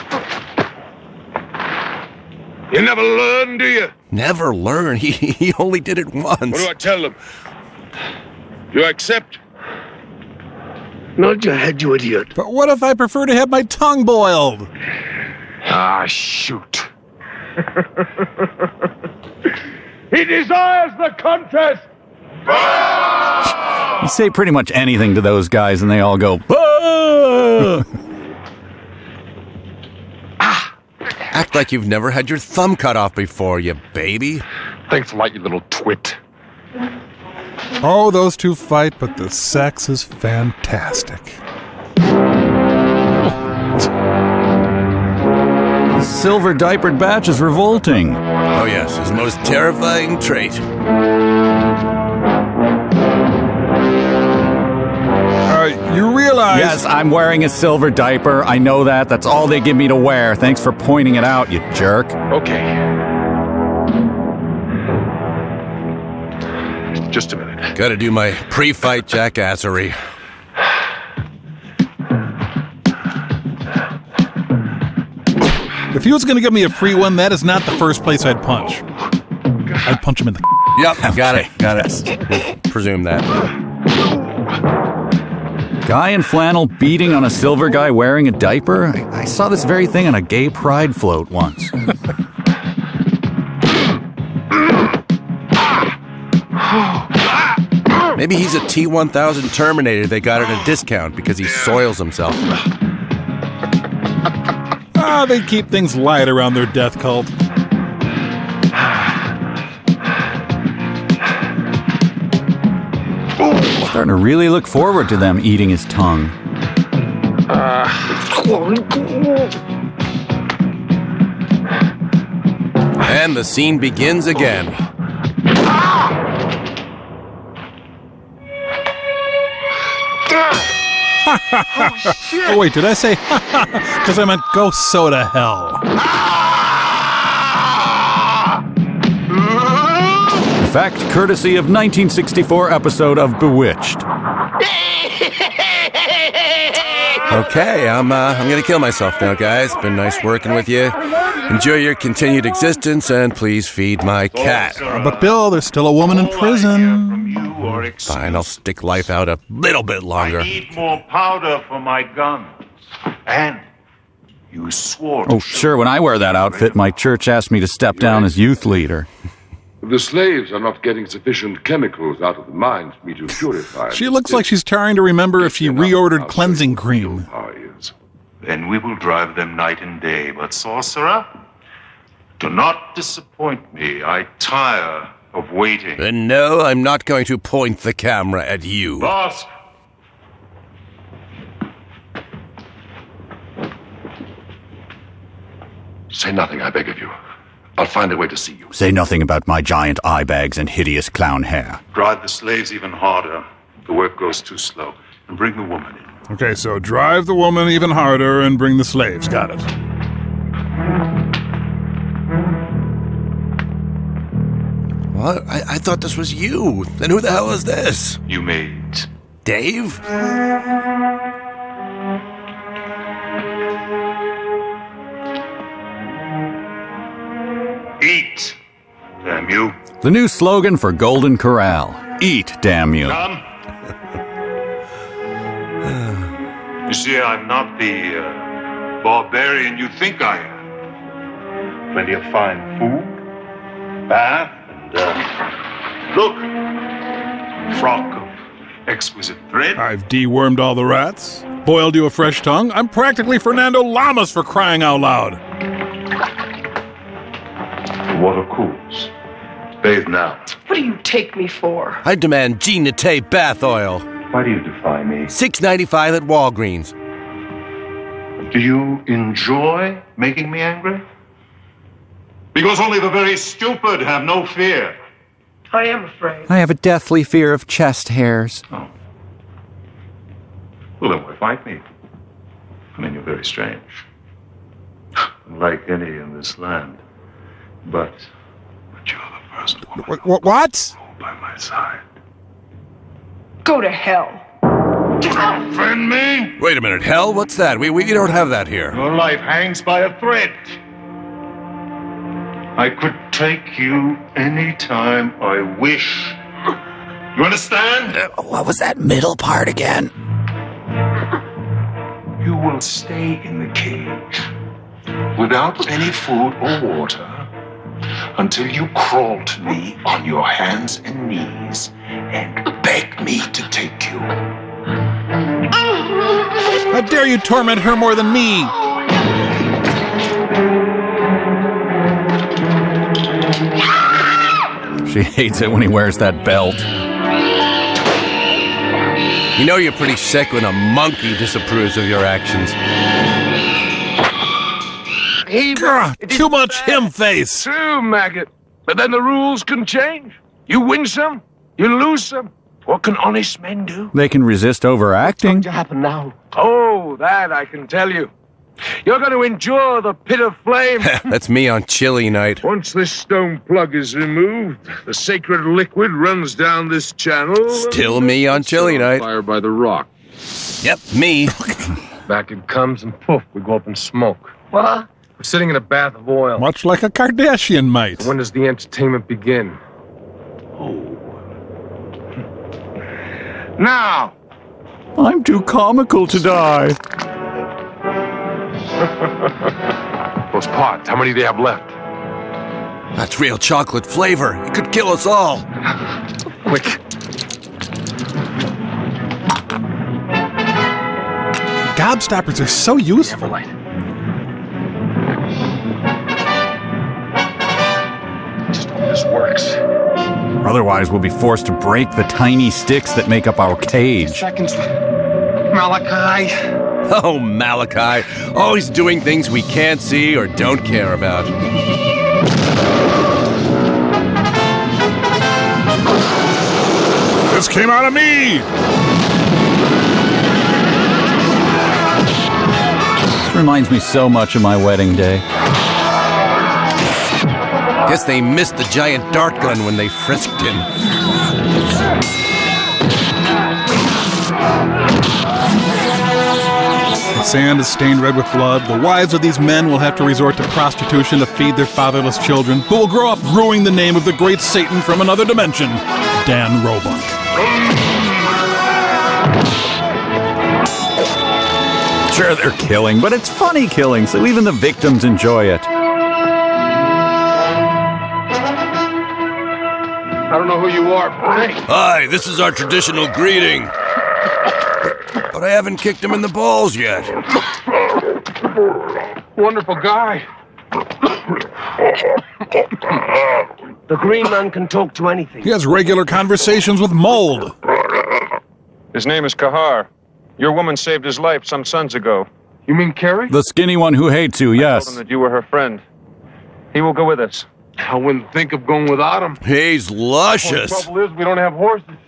You never learn, do you? Never learn. He only did it once. What do I tell them? You accept? Nod your head, you idiot. But what if I prefer to have my tongue boiled? Ah, shoot. He desires the contest. You say pretty much anything to those guys and they all go, "Ah!" Act like you've never had your thumb cut off before, you baby. Thanks a lot, you little twit. Oh, those two fight, but the sex is fantastic. Silver diapered batch is revolting. Oh yes, his most terrifying trait. You realize... Yes, I'm wearing a silver diaper. I know that. That's all they give me to wear. Thanks for pointing it out, you jerk. Okay. Just a minute. Gotta do my pre-fight jackassery. If he was going to give me a free one, that is not the first place I'd punch. I'd punch him in the... Yep, got it. Presume that. Guy in flannel beating on a silver guy wearing a diaper? I saw this very thing on a gay pride float once. Maybe he's a T-1000 Terminator they got at a discount because he soils himself. They keep things light around their death cult. Starting to really look forward to them eating his tongue. And the scene begins again. Oh, wait, did I say because I meant go soda hell. In fact, courtesy of 1964 episode of Bewitched. Okay, I'm gonna kill myself now, guys. Been nice working with you. Enjoy your continued existence, and please feed my cat. But Bill, there's still a woman in prison. Fine, I'll stick life out a little bit longer. I need more powder for my guns. And you swore. Oh, sure, when I wear that outfit, my church asked me to step down as youth leader. The slaves are not getting sufficient chemicals out of the mines for me to purify. She looks like she's trying to remember if she reordered cleansing cream. Then we will drive them night and day. But, sorcerer, do not disappoint me. I tire of waiting. And no, I'm not going to point the camera at you. Boss! Say nothing, I beg of you. I'll find a way to see you. Say nothing about my giant eye bags and hideous clown hair. Drive the slaves even harder. The work goes too slow. And bring the woman in. Okay, so drive the woman even harder and bring the slaves. Got it. What? I thought this was you. Then who the hell is this? You made... Dave? Eat, damn you. The new slogan for Golden Corral. Eat, damn you. Come. You see, I'm not the barbarian you think I am. Plenty of fine food, bath, and, look, frock of exquisite thread. I've dewormed all the rats, boiled you a fresh tongue. I'm practically Fernando Lamas for crying out loud. The water cools. Bathe now. What do you take me for? I demand Jean Naté bath oil. Why do you defy me? $6.95 at Walgreens. Do you enjoy making me angry? Because only the very stupid have no fear. I am afraid. I have a deathly fear of chest hairs. Oh. Well, then why fight me? I mean, you're very strange. like any in this land. But you're the first woman What? by my side. Go to hell. Friend me? Wait a minute, hell? What's that? We don't have that here. Your life hangs by a thread. I could take you any time I wish. You understand? What was that middle part again? You will stay in the cage without any food or water until you crawl to me on your hands and knees and beg me to take you. How dare you torment her more than me? She hates it when he wears that belt. You know you're pretty sick when a monkey disapproves of your actions. Too much him face. True, maggot. But then the rules can change. You win some, you lose some. What can honest men do? They can resist overacting. to happen now? Oh, that I can tell you. You're going to endure the pit of flame. That's me on chilly night. Once this stone plug is removed, the sacred liquid runs down this channel. Still me on chilly night. Fire by the rock. Yep, me. Back it comes and poof, we go up in smoke. What? We're sitting in a bath of oil. Much like a Kardashian might. When does the entertainment begin? Now! I'm too comical to die. Those pots, how many do they have left? That's real chocolate flavor. It could kill us all. Quick. Gobstoppers are so useful. Just hope this works. Otherwise, we'll be forced to break the tiny sticks that make up our cage. Seconds. Malachi. Oh, Malachi. Always doing things we can't see or don't care about. This came out of me! This reminds me so much of my wedding day. Guess they missed the giant dart gun when they frisked him. The sand is stained red with blood. The wives of these men will have to resort to prostitution to feed their fatherless children, who will grow up ruining the name of the great Satan from another dimension, Dan Roebuck. Sure, they're killing, but it's funny killing, so even the victims enjoy it. I don't know who you are, Frank. Hi, this is our traditional greeting. But I haven't kicked him in the balls yet. Wonderful guy. The green man can talk to anything. He has regular conversations with mold. His name is Kahar. Your woman saved his life some suns ago. You mean Carrie? The skinny one who hates you, I yes. told him that you were her friend. He will go with us. I wouldn't think of going without him. He's luscious. The trouble is, we don't have horses.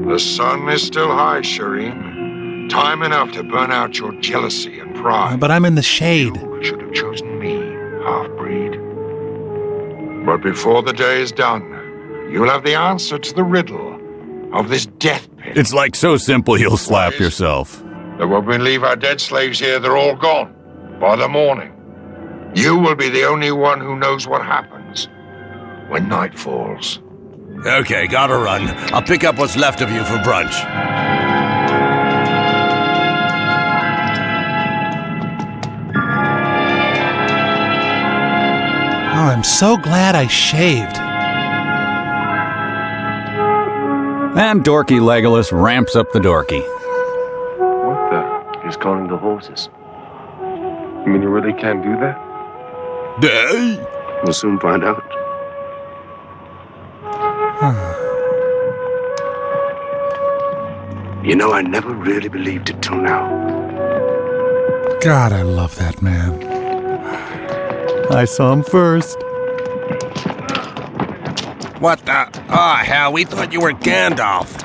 The sun is still high, Shireen. Time enough to burn out your jealousy and pride. But I'm in the shade. You should have chosen me, half-breed. But before the day is done, you'll have the answer to the riddle of this death pit. It's like so simple you'll slap yourself. That when we leave our dead slaves here, they're all gone by the morning. You will be the only one who knows what happens when night falls. Okay, gotta run. I'll pick up what's left of you for brunch. Oh, I'm so glad I shaved. And Dorky Legolas ramps up the Dorky. What the? He's calling the horses. You mean you really can't do that? We'll soon find out. You know, I never really believed it till now. God, I love that man. I saw him first. What the? Oh, hell, we thought you were Gandalf.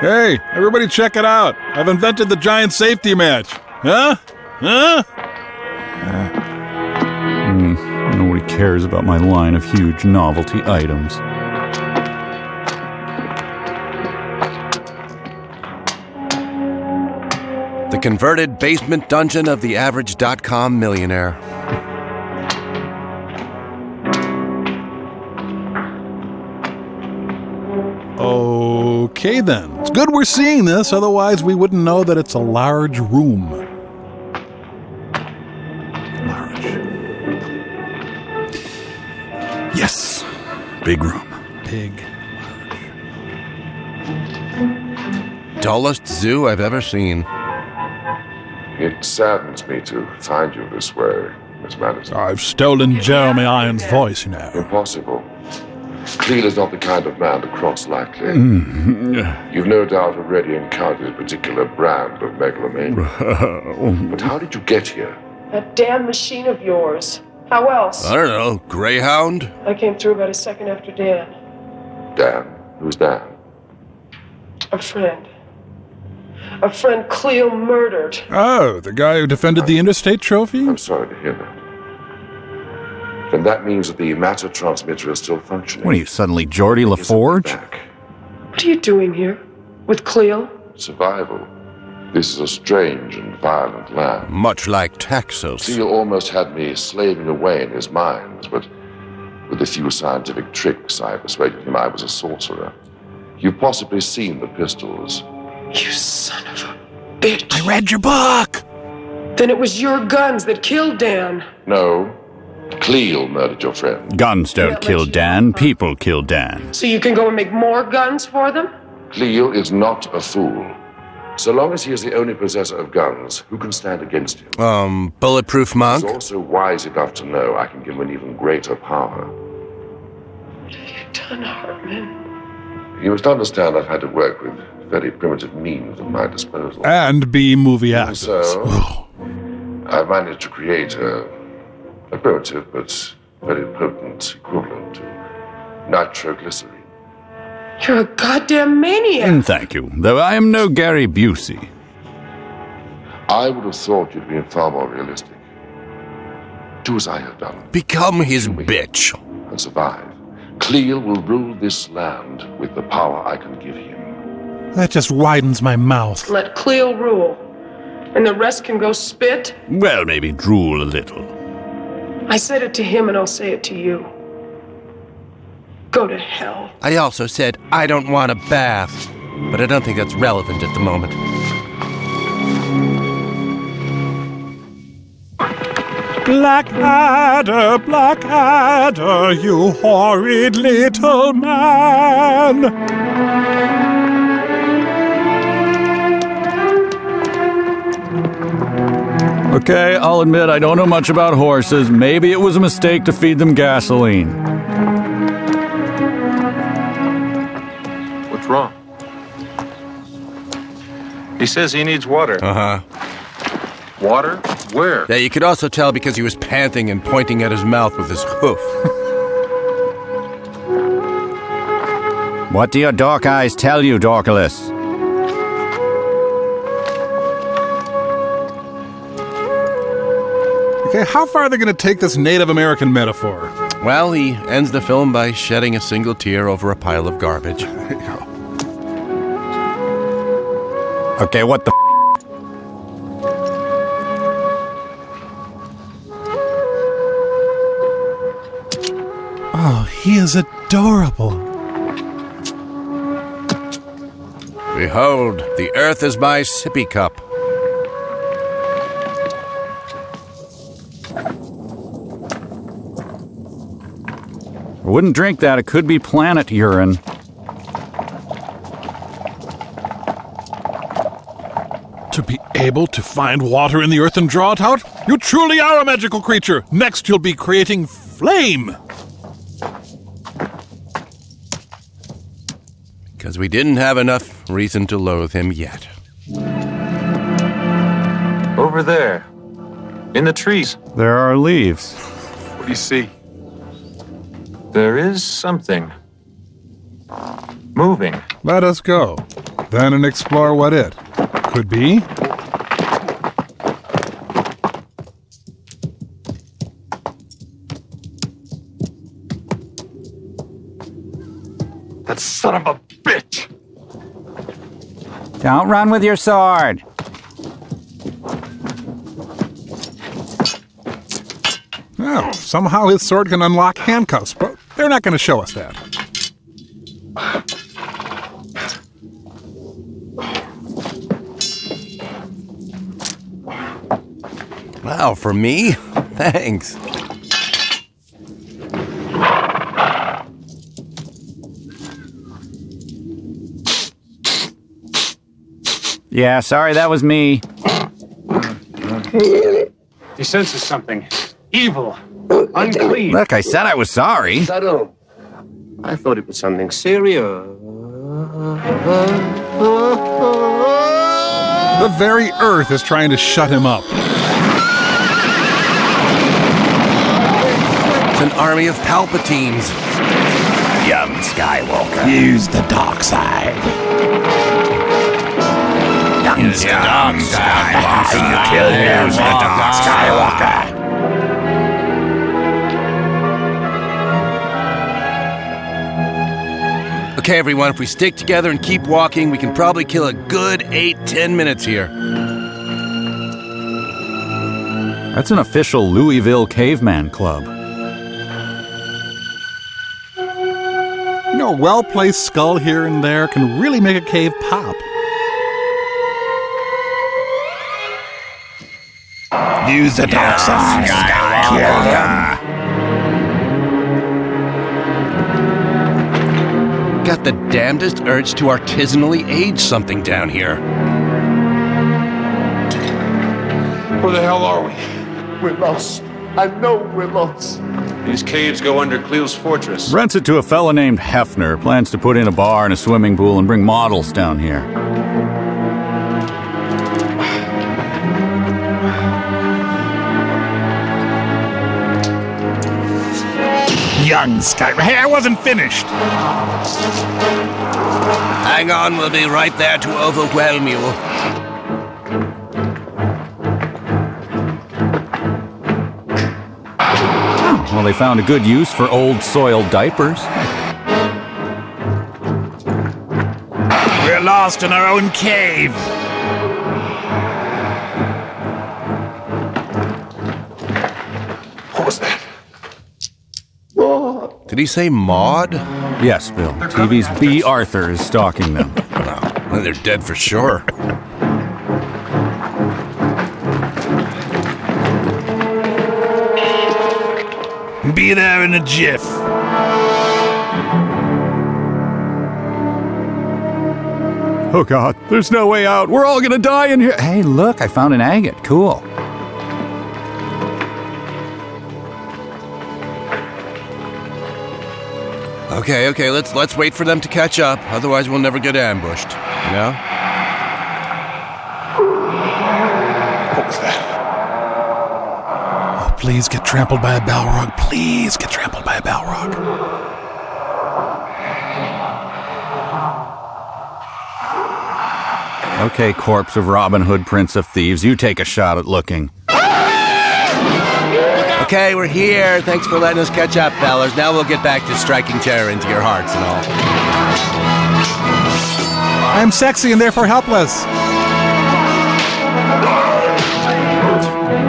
Hey, everybody check it out. I've invented the giant safety match. Huh? Huh? Nobody cares about my line of huge novelty items. The converted basement dungeon of the average .com millionaire. Okay then. It's good we're seeing this, otherwise we wouldn't know that it's a large room. Large. Yes. Big room. Big. Dullest zoo I've ever seen. It saddens me to find you this way, Miss Madison. I've stolen Jeremy Irons' voice, you know. Impossible. Cleel is not the kind of man to cross lightly. You've no doubt already encountered a particular brand of megalomania. But how did you get here? That damn machine of yours. How else? I don't know. Greyhound? I came through about a second after Dan. Dan? Who's Dan? A friend. A friend Cleo murdered. Oh, the guy who defended the Interstate Trophy? I'm sorry to hear that. Then that means that the matter transmitter is still functioning. What are you, suddenly Geordie LaForge? What are you doing here? With Cleo? Survival. This is a strange and violent land. Much like Texas. Cleo almost had me slaving away in his mines, but with a few scientific tricks, I persuaded him I was a sorcerer. You've possibly seen the pistols. You son of a bitch. I read your book! Then it was your guns that killed Dan. No. Cleel murdered your friend. Guns don't kill Dan, people kill Dan. So you can go and make more guns for them? Cleel is not a fool. So long as he is the only possessor of guns, who can stand against him? Bulletproof monk? He's also wise enough to know I can give him an even greater power. What have you done, Hartman? You must understand I've had to work with very primitive means at my disposal. And be movie actors. So, I've managed to create a primitive but very potent equivalent to nitroglycerin. You're a goddamn maniac. Thank you, though I am no Gary Busey. I would have thought you'd been far more realistic. Do as I have done. Become his bitch. And survive. Cleel will rule this land with the power I can give him. That just widens my mouth. Let Cleo rule. And the rest can go spit. Well, maybe drool a little. I said it to him and I'll say it to you. Go to hell. I also said I don't want a bath, but I don't think that's relevant at the moment. Blackadder, you horrid little man. Okay, I'll admit I don't know much about horses. Maybe it was a mistake to feed them gasoline. What's wrong? He says he needs water. Uh-huh. Water? Where? Yeah, you could also tell because he was panting and pointing at his mouth with his hoof. What do your dark eyes tell you, Dorcalus? Okay, how far are they going to take this Native American metaphor? Well, he ends the film by shedding a single tear over a pile of garbage. Okay, what the Oh, he is adorable. Behold, the earth is my sippy cup. I wouldn't drink that. It could be planet urine. To be able to find water in the earth and draw it out? You truly are a magical creature. Next, you'll be creating flame. Because we didn't have enough reason to loathe him yet. Over there. In the trees. There are leaves. What do you see? There is something. Moving. Let us go. then and explore what it could be. That son of a bitch! Don't run with your sword. Oh, somehow his sword can unlock handcuffs, but they're not going to show us that. Wow, for me? Thanks. Yeah, sorry, that was me. He senses something. Evil. Unclean. Look, I said I was sorry. Subtle. I thought it was something serious. The very earth is trying to shut him up. It's an army of Palpatines. Young Skywalker. Use the dark side. Use the dark Skywalker. Use the dark Skywalker. Okay, everyone, if we stick together and keep walking, we can probably kill a good 8-10 minutes here. That's an official Louisville Caveman Club. You know, a well-placed skull here and there can really make a cave pop. Use the dark side, Skywalker. Got the damnedest urge to artisanally age something down here. Where the hell are we? We're lost. I know we're lost. These caves go under Cleo's fortress. Rents it to a fella named Hefner. Plans to put in a bar and a swimming pool and bring models down here. Young Skywalker. Hey, I wasn't finished. Hang on, we'll be right there to overwhelm you. Well, they found a good use for old soiled diapers. We're lost in our own cave. What was that? Did he say Maud? Yes, Bill. TV's B. Arthur is stalking them. Well, they're dead for sure. Be there in a jiff. Oh, God, there's no way out. We're all gonna die in here. Hey, look, I found an agate. Cool. Okay, let's wait for them to catch up. Otherwise, we'll never get ambushed. You know? What was that? Oh, please get trampled by a Balrog. Please get trampled by a Balrog. Okay, corpse of Robin Hood, Prince of Thieves, you take a shot at looking. Okay, we're here. Thanks for letting us catch up, fellas. Now we'll get back to striking terror into your hearts and all. I'm sexy and therefore helpless.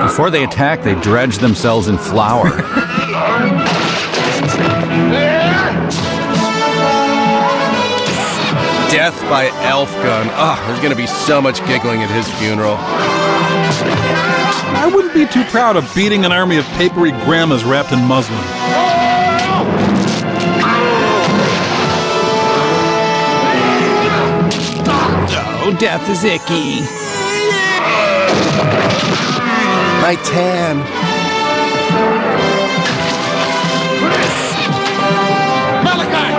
Before they attack, they dredge themselves in flour. Death by elf gun. Oh, there's gonna be so much giggling at his funeral. I wouldn't be too proud of beating an army of papery grandmas wrapped in muslin. Oh, death is icky. My tan.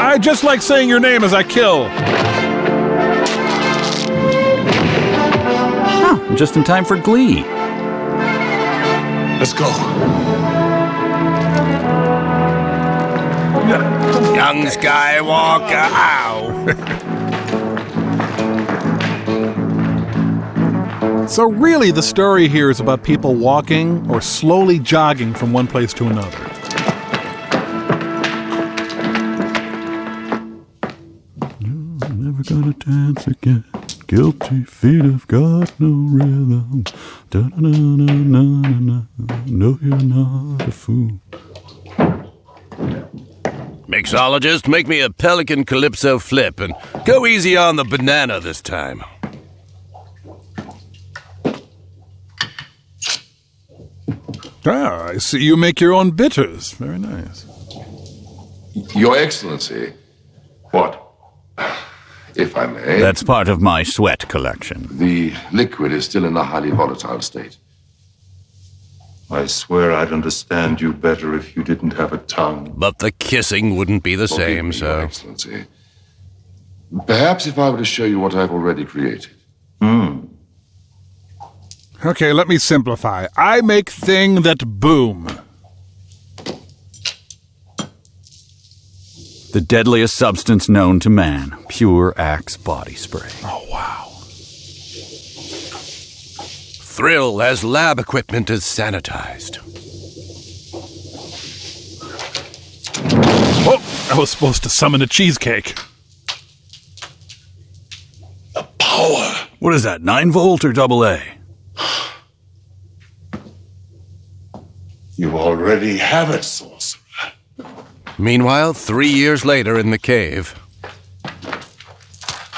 I just like saying your name as I kill. Oh, just in time for Glee. Let's go. Young Skywalker, ow. So really, the story here is about people walking or slowly jogging from one place to another. You're never gonna dance again. Guilty feet have got no rhythm. Da-na-na-na-na-na. No, you're not a fool. Mixologist, make me a Pelican Calypso flip and go easy on the banana this time. Ah, I see you make your own bitters. Very nice. Your Excellency. What? If I may. That's part of my sweat collection. The liquid is still in a highly volatile state. I swear I'd understand you better if you didn't have a tongue. But the kissing wouldn't be the same, Your so... Excellency. Perhaps if I were to show you what I've already created. Okay, let me simplify. I make thing that boom. The deadliest substance known to man. Pure Axe body spray. Oh, wow. Thrill as lab equipment is sanitized. Oh, I was supposed to summon a cheesecake. The power. What is that, 9-volt or AA? You already have it, sorcerer. Meanwhile, 3 years later in the cave.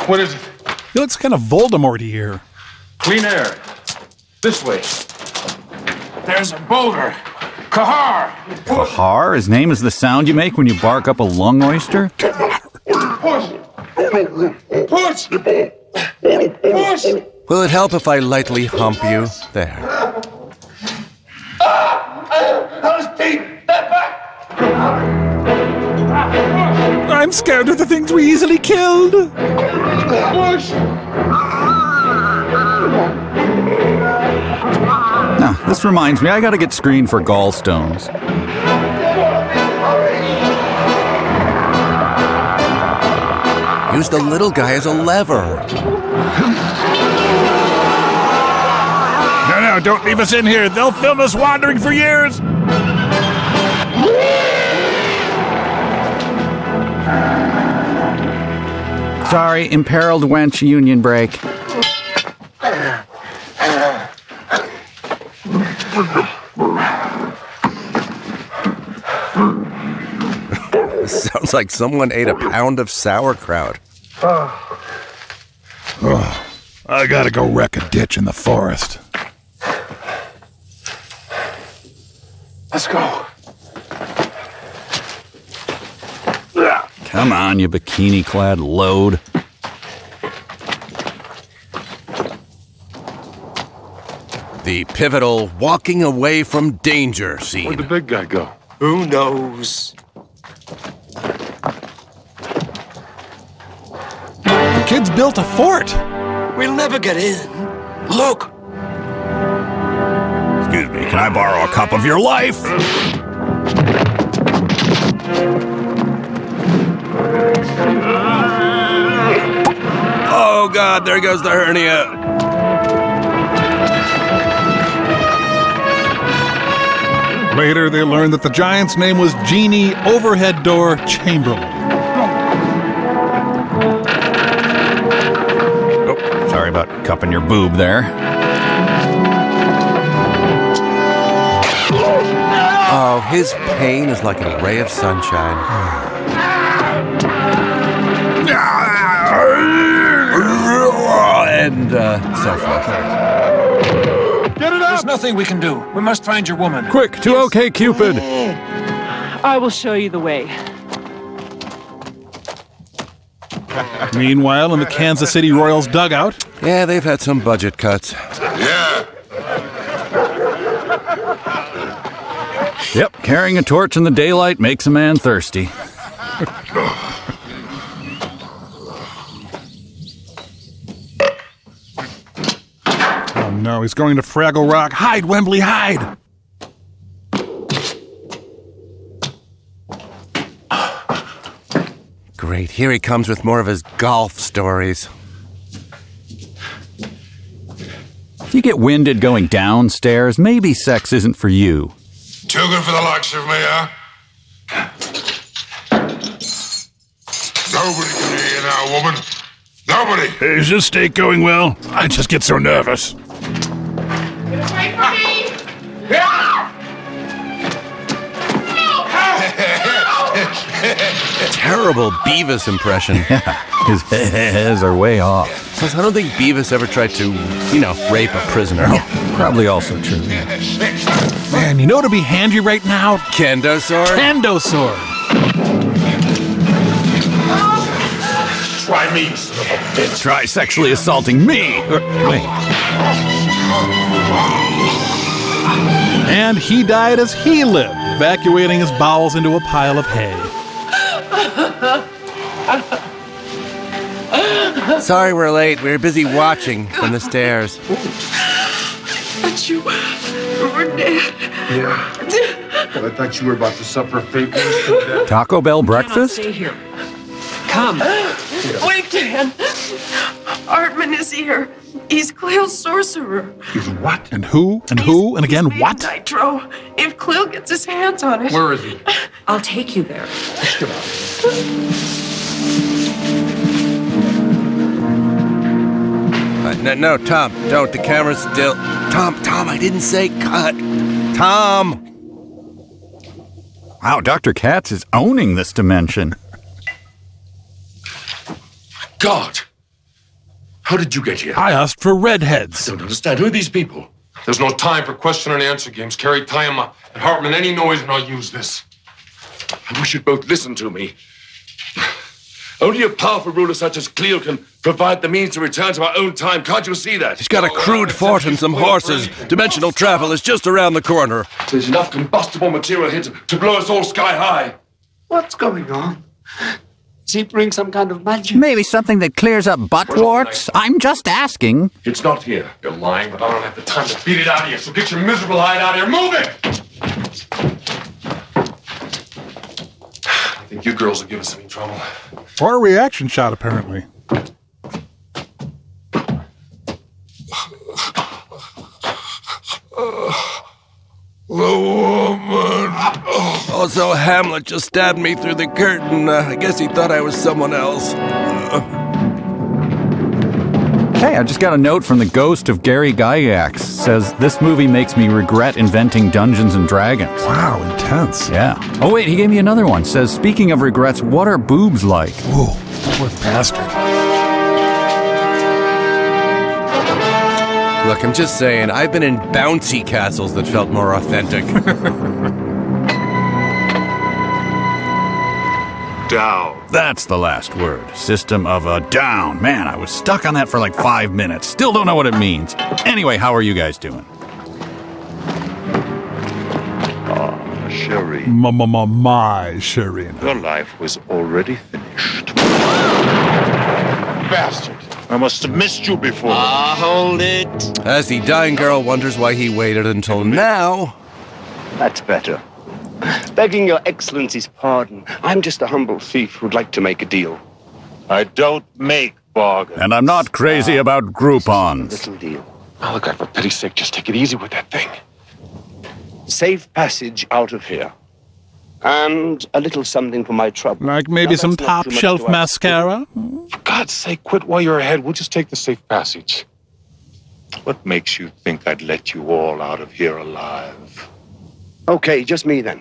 What is it? He looks kind of Voldemort-y here. Clean air. This way. There's a boulder. Kahar! Kahar? His name is the sound you make when you bark up a lung oyster? Push! Push! Push! Will it help if I lightly hump you? There. Those teeth! Step back! I'm scared of the things we easily killed. Push! Now, this reminds me, I gotta get screened for gallstones. Use the little guy as a lever. No, don't leave us in here. They'll film us wandering for years. Sorry, imperiled wench union break. Sounds like someone ate a pound of sauerkraut. I gotta go wreck a ditch in the forest. Let's go. Come on, you bikini-clad load. The pivotal walking away from danger scene. Where'd the big guy go? Who knows? The kids built a fort. We'll never get in. Look! Excuse me, can I borrow a cup of your life? Oh God, there goes the hernia. Later, they learned that the giant's name was Genie Overhead Door Chamberlain. Oh, sorry about cupping your boob there. Oh, his pain is like a ray of sunshine. And so forth. Get it up! There's nothing we can do. We must find your woman. Quick, to OK Cupid. I will show you the way. Meanwhile, in the Kansas City Royals dugout. Yeah, they've had some budget cuts. Yeah. Yep, carrying a torch in the daylight makes a man thirsty. Oh no, he's going to Fraggle Rock. Hide, Wembley, hide! Great, here he comes with more of his golf stories. If you get winded going downstairs, maybe sex isn't for you. Too good for the likes of me, huh? Nobody can hear you now, woman. Nobody. Is this date going well? I just get so nervous. Get away from me! Terrible Beavis impression. His hairs are way off. Plus, I don't think Beavis ever tried to, rape a prisoner. Probably also true. Yeah. Man, you know what would be handy right now? Kendo sword? Kendo sword. Try me, son of a bitch. Try sexually assaulting me. Wait. And he died as he lived, evacuating his bowels into a pile of hay. Sorry we're late. We were busy watching from the stairs. But you were dead. Yeah. Well, I thought you were about to suffer a fate worse than death. Taco Bell breakfast? Stay here. Come. Wait, Dan. Hartman is here. He's Cleo's sorcerer. He's what? And who? And who? And again, what? Nitro. If Cleo gets his hands on it. Where is he? I'll take you there. Get out. No, Tom, don't. The camera's still... Tom, I didn't say cut. Tom! Wow, Dr. Katz is owning this dimension. God! How did you get here? I asked for redheads. I don't understand. Who are these people? There's no time for question and answer games. Carrie, tie him up. And Hartman, any noise and I'll use this. I wish you'd both listen to me. Only a powerful ruler such as Cleo can provide the means to return to our own time. Can't you see that? He's got a crude fort and some horses. Dimensional travel is just around the corner. There's enough combustible material here to blow us all sky high. What's going on? Does he bring some kind of magic? Maybe something that clears up butt warts? I'm just asking. It's not here. You're lying, but I don't have the time to beat it out of you, so get your miserable hide out of here. Move it! I think you girls will give us any trouble. Or a reaction shot, apparently. The woman. Also, Hamlet just stabbed me through the curtain. I guess he thought I was someone else. Hey, I just got a note from the ghost of Gary Gygax. Says, this movie makes me regret inventing Dungeons and Dragons. Wow, intense. Yeah. Oh, wait, he gave me another one. Says, speaking of regrets, what are boobs like? Ooh, poor bastard. Look, I'm just saying, I've been in bouncy castles that felt more authentic. Down. That's the last word. System of a Down. Man, I was stuck on that for like 5 minutes. Still don't know what it means. Anyway, how are you guys doing? Sherry. My Sherry. Your life was already finished. Bastard. I must have missed you before. Hold it. As the dying girl wonders why he waited until now. That's better. Begging your excellency's pardon, I'm just a humble thief who'd like to make a deal. I don't make bargains. And I'm not crazy about Groupons. Little deal. Oh, look, for pity's sake, just take it easy with that thing. Safe passage out of here. And a little something for my trouble. Like maybe some top-shelf mascara? For God's sake, quit while you're ahead. We'll just take the safe passage. What makes you think I'd let you all out of here alive? Okay, just me then.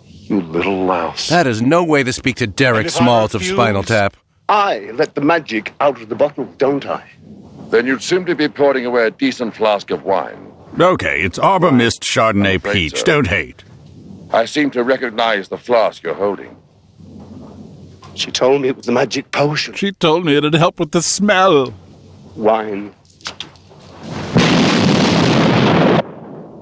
You little louse. That is no way to speak to Derek Smalls of Spinal Tap. I let the magic out of the bottle, don't I? Then you'd simply be pouring away a decent flask of wine. Okay, it's Arbor Mist Chardonnay Peach. So. Don't hate. I seem to recognize the flask you're holding. She told me it was the magic potion. She told me it'd help with the smell. Wine.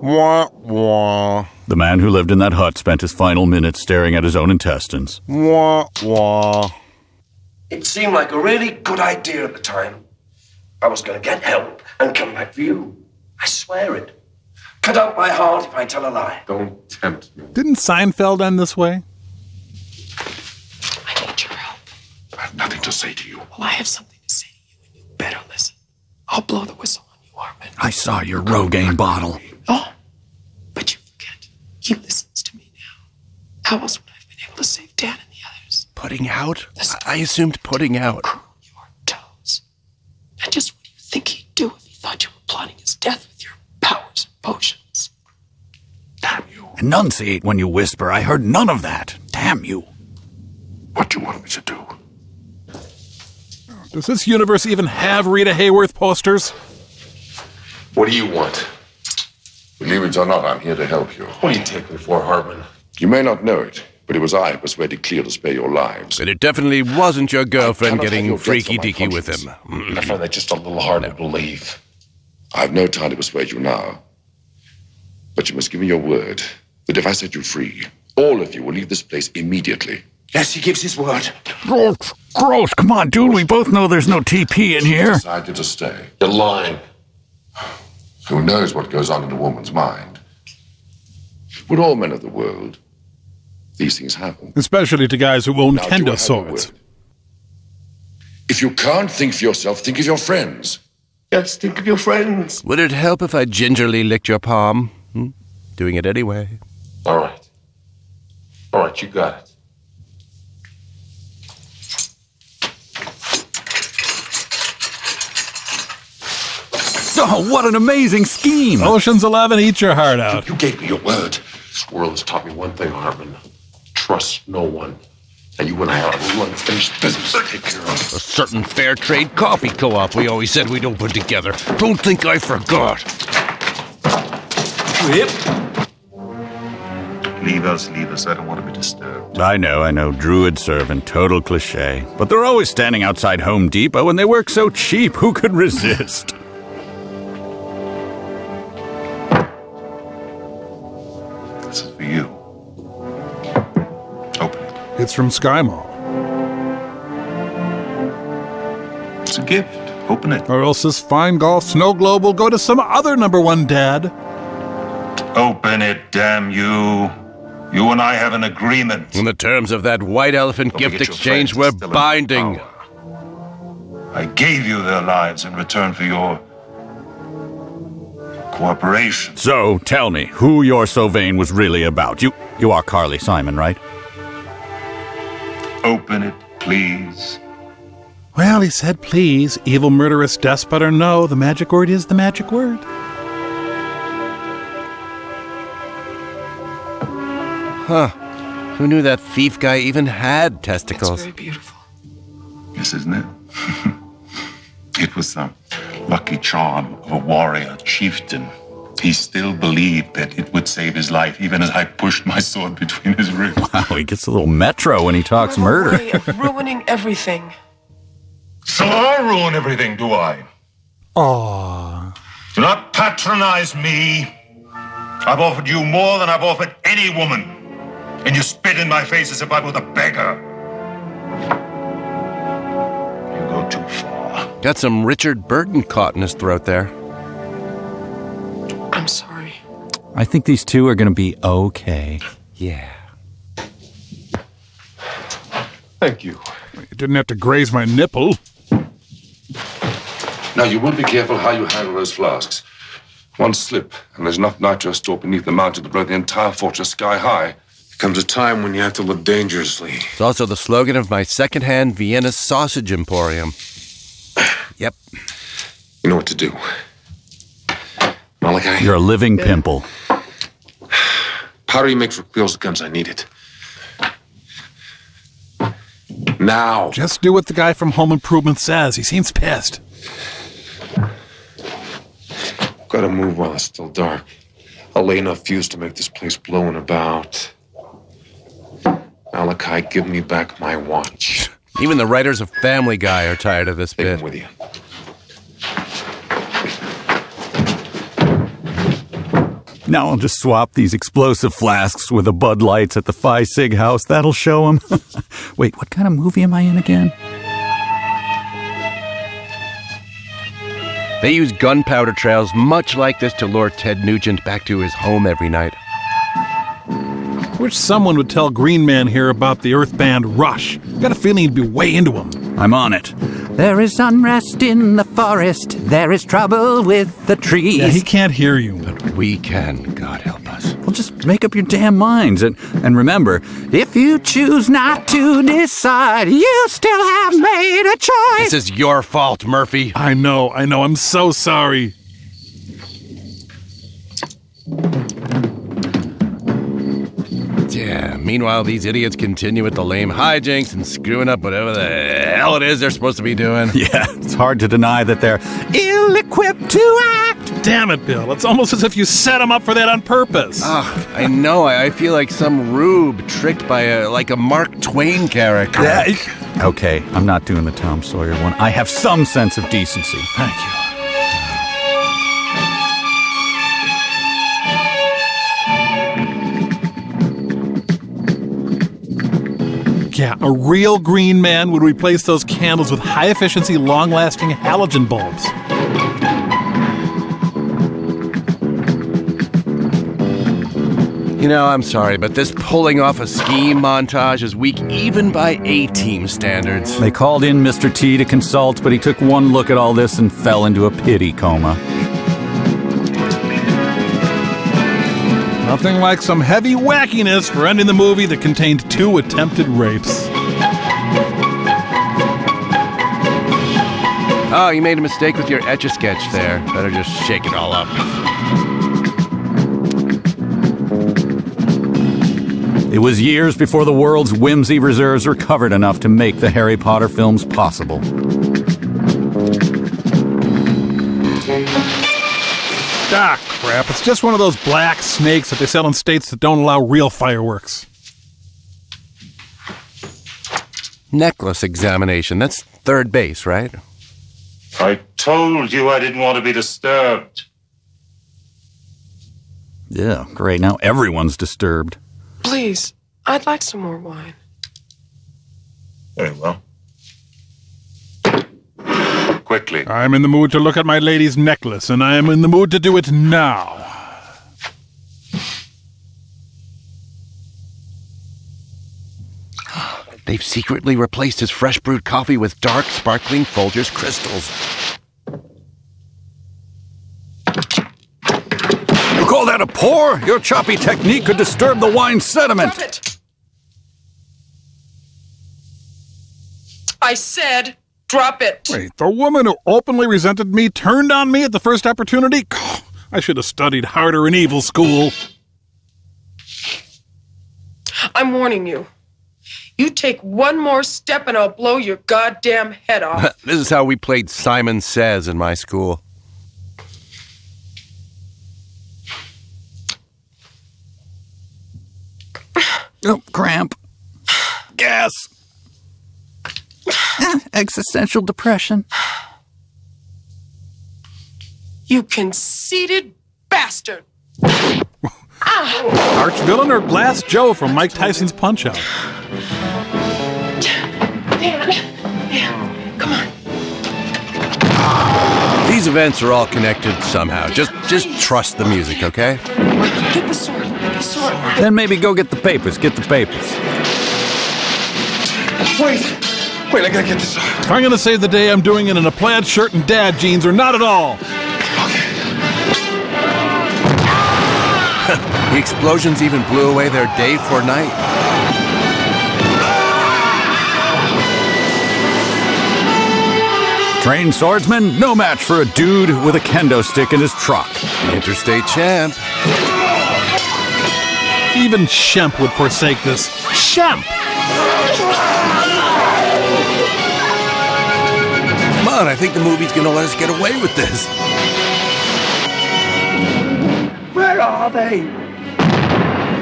Wah, wah. The man who lived in that hut spent his final minutes staring at his own intestines. Wah, wah. It seemed like a really good idea at the time. I was going to get help and come back for you. I swear it. Cut out my heart if I tell a lie. Don't tempt me. Didn't Seinfeld end this way? I need your help. I have nothing to say to you. Well, I have something to say to you, and you better listen. I'll blow the whistle on you Warman. I saw your Rogaine bottle. Oh, but you forget. He listens to me now. How else would I have been able to save Dan and the others? Putting out? I assumed putting out. Your toes. And just what do you think he'd do if he thought you were plotting his death with your powers and potions? Damn you. Enunciate when you whisper. I heard none of that. Damn you. What do you want me to do? Does this universe even have Rita Hayworth posters? What do you want? Believe it or not, I'm here to help you. What do you take me for, Hartman? You may not know it, but it was I who persuaded Cleo to spare your lives. But it definitely wasn't your girlfriend getting freaky-deaky with him. I find that just a little hard to believe. I have no time to persuade you now. But you must give me your word that if I set you free, all of you will leave this place immediately. Yes, he gives his word. Gross. Come on, dude. We both know there's no TP in here. Decided to stay. You're lying. Who knows what goes on in a woman's mind? With all men of the world, these things happen. Especially to guys who own Now, do I kendo have swords. your word? If you can't think for yourself, think of your friends. Yes, think of your friends. Would it help if I gingerly licked your palm? Doing it anyway. All right. All right, you got it. Oh, what an amazing scheme! Ocean's 11, eat your heart out. You gave me your word. This world has taught me one thing, Hartman. Trust no one. And you and I are a little unfinished business to take care of. A certain fair trade coffee co-op we always said we'd open together. Don't think I forgot. Rip. Leave us. I don't want to be disturbed. I know. Druid servant, total cliche. But they're always standing outside Home Depot and they work so cheap. Who could resist? This is for you. Open it. It's from Sky Mall. It's a gift. Open it. Or else this fine golf snow globe will go to some other #1 dad. Open it, damn you. You and I have an agreement. And the terms of that white elephant gift exchange were binding. I gave you their lives in return for your cooperation. So, tell me, who your Sylvain was really about. You are Carly Simon, right? Open it, please. Well, he said please. Evil, murderous, despot or no, the magic word is the magic word. Huh. Who knew that thief guy even had testicles? It's very beautiful. Yes, isn't it? It was the lucky charm of a warrior chieftain. He still believed that it would save his life, even as I pushed my sword between his ribs. Wow, he gets a little metro when he talks murder. Way of ruining everything. So I ruin everything, do I? Aww. Do not patronize me. I've offered you more than I've offered any woman. And you spit in my face as if I were the beggar. You go too far. Got some Richard Burton caught in his throat there. I'm sorry. I think these two are going to be okay. Yeah. Thank you. You didn't have to graze my nipple. Now, you will be careful how you handle those flasks. One slip, and there's enough nitro stored beneath the mountain to blow the entire fortress sky high. There comes a time when you have to live dangerously. It's also the slogan of my second-hand Vienna sausage emporium. Yep. You know what to do. Malachi? You're a living pimple. Powder you make for Cleo's guns, I need it. Now. Just do what the guy from Home Improvement says. He seems pissed. Gotta move while it's still dark. I'll lay enough fuse to make this place blow in about. Malachi, give me back my watch. Even the writers of Family Guy are tired of this bit. With you. Now I'll just swap these explosive flasks with the Bud Lights at the Phi Sig house. That'll show him. Wait, what kind of movie am I in again? They use gunpowder trails much like this to lure Ted Nugent back to his home every night. Wish someone would tell Green Man here about the Earth band Rush. Got a feeling he'd be way into him. I'm on it. There is unrest in the forest. There is trouble with the trees. Yeah, he can't hear you. But we can, God help us. Well, just make up your damn minds. And remember, if you choose not to decide, you still have made a choice. This is your fault, Murphy. I know. I'm so sorry. Yeah, meanwhile, these idiots continue with the lame hijinks and screwing up whatever the hell it is they're supposed to be doing. Yeah, it's hard to deny that they're ill-equipped to act. Damn it, Bill. It's almost as if you set them up for that on purpose. I know. I feel like some rube tricked by a Mark Twain character. Yeah. Okay, I'm not doing the Tom Sawyer one. I have some sense of decency. Thank you. Yeah, a real green man would replace those candles with high-efficiency, long-lasting halogen bulbs. You know, I'm sorry, but this pulling off a skiing montage is weak even by A-team standards. They called in Mr. T to consult, but he took one look at all this and fell into a pity coma. Nothing like some heavy wackiness for ending the movie that contained 2 attempted rapes. Oh, you made a mistake with your Etch-a-Sketch there. Better just shake it all up. It was years before the world's whimsy reserves recovered enough to make the Harry Potter films possible. Ah, crap. It's just one of those black snakes that they sell in states that don't allow real fireworks. Necklace examination. That's third base, right? I told you I didn't want to be disturbed. Yeah, great. Now everyone's disturbed. Please, I'd like some more wine. Very well. Quickly. I'm in the mood to look at my lady's necklace, and I am in the mood to do it now. They've secretly replaced his fresh brewed coffee with dark, sparkling Folgers crystals. You call that a pour? Your choppy technique could disturb the wine sediment. Drop it! I said, drop it. Wait, the woman who openly resented me turned on me at the first opportunity? I should have studied harder in evil school. I'm warning you. You take one more step and I'll blow your goddamn head off. This is how we played Simon Says in my school. Oh, cramp. Gas. Existential depression. You conceited bastard. Arch villain or Glass Joe from Mike Tyson's Punch-Out? Dan, come on. These events are all connected somehow. Just trust the music, okay? Get the sword. Get the sword. Then maybe go get the papers. Get the papers. Wait, I gotta get this off. If I'm gonna save the day, I'm doing it in a plaid shirt and dad jeans, or not at all. The explosions even blew away their day for night. Trained swordsman, no match for a dude with a kendo stick in his truck. The interstate champ. Even Shemp would forsake this. Shemp! Come on, I think the movie's gonna let us get away with this. Where are they?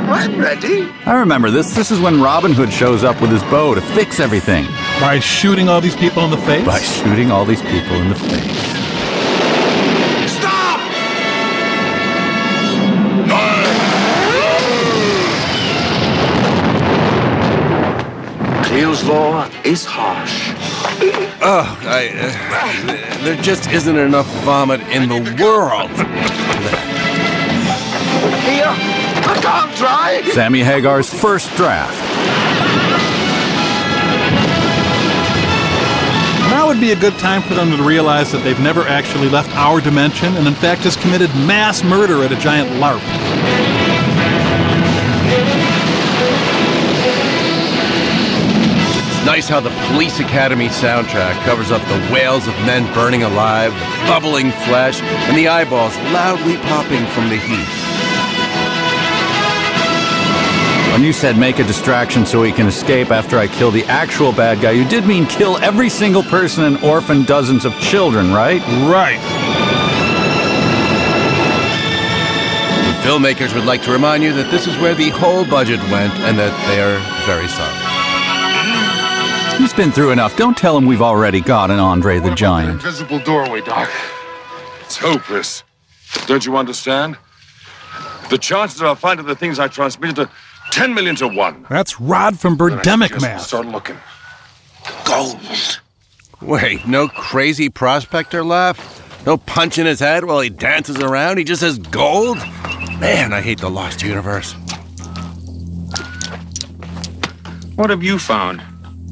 I'm ready. I remember this. This is when Robin Hood shows up with his bow to fix everything. By shooting all these people in the face? By shooting all these people in the face. Stop! Cleo's law is harsh. Oh, there just isn't enough vomit in the world. Here, I can't try. Sammy Hagar's first draft. Now would be a good time for them to realize that they've never actually left our dimension and in fact just committed mass murder at a giant LARP. It's nice how the Police Academy soundtrack covers up the wails of men burning alive, the bubbling flesh, and the eyeballs loudly popping from the heat. When you said make a distraction so he can escape after I kill the actual bad guy, you did mean kill every single person and orphan dozens of children, right? Right. The filmmakers would like to remind you that this is where the whole budget went and that they are very sorry. He's been through enough. Don't tell him we've already got an Andre the Giant. Invisible doorway, Doc. It's hopeless. Don't you understand? The chances of finding the things I transmitted are 10 million to 1. That's Rod from Birdemic Math. Start looking. Gold. Wait, no crazy prospector laugh? No punch in his head while he dances around? He just says gold? Man, I hate the Lost Universe. What have you found?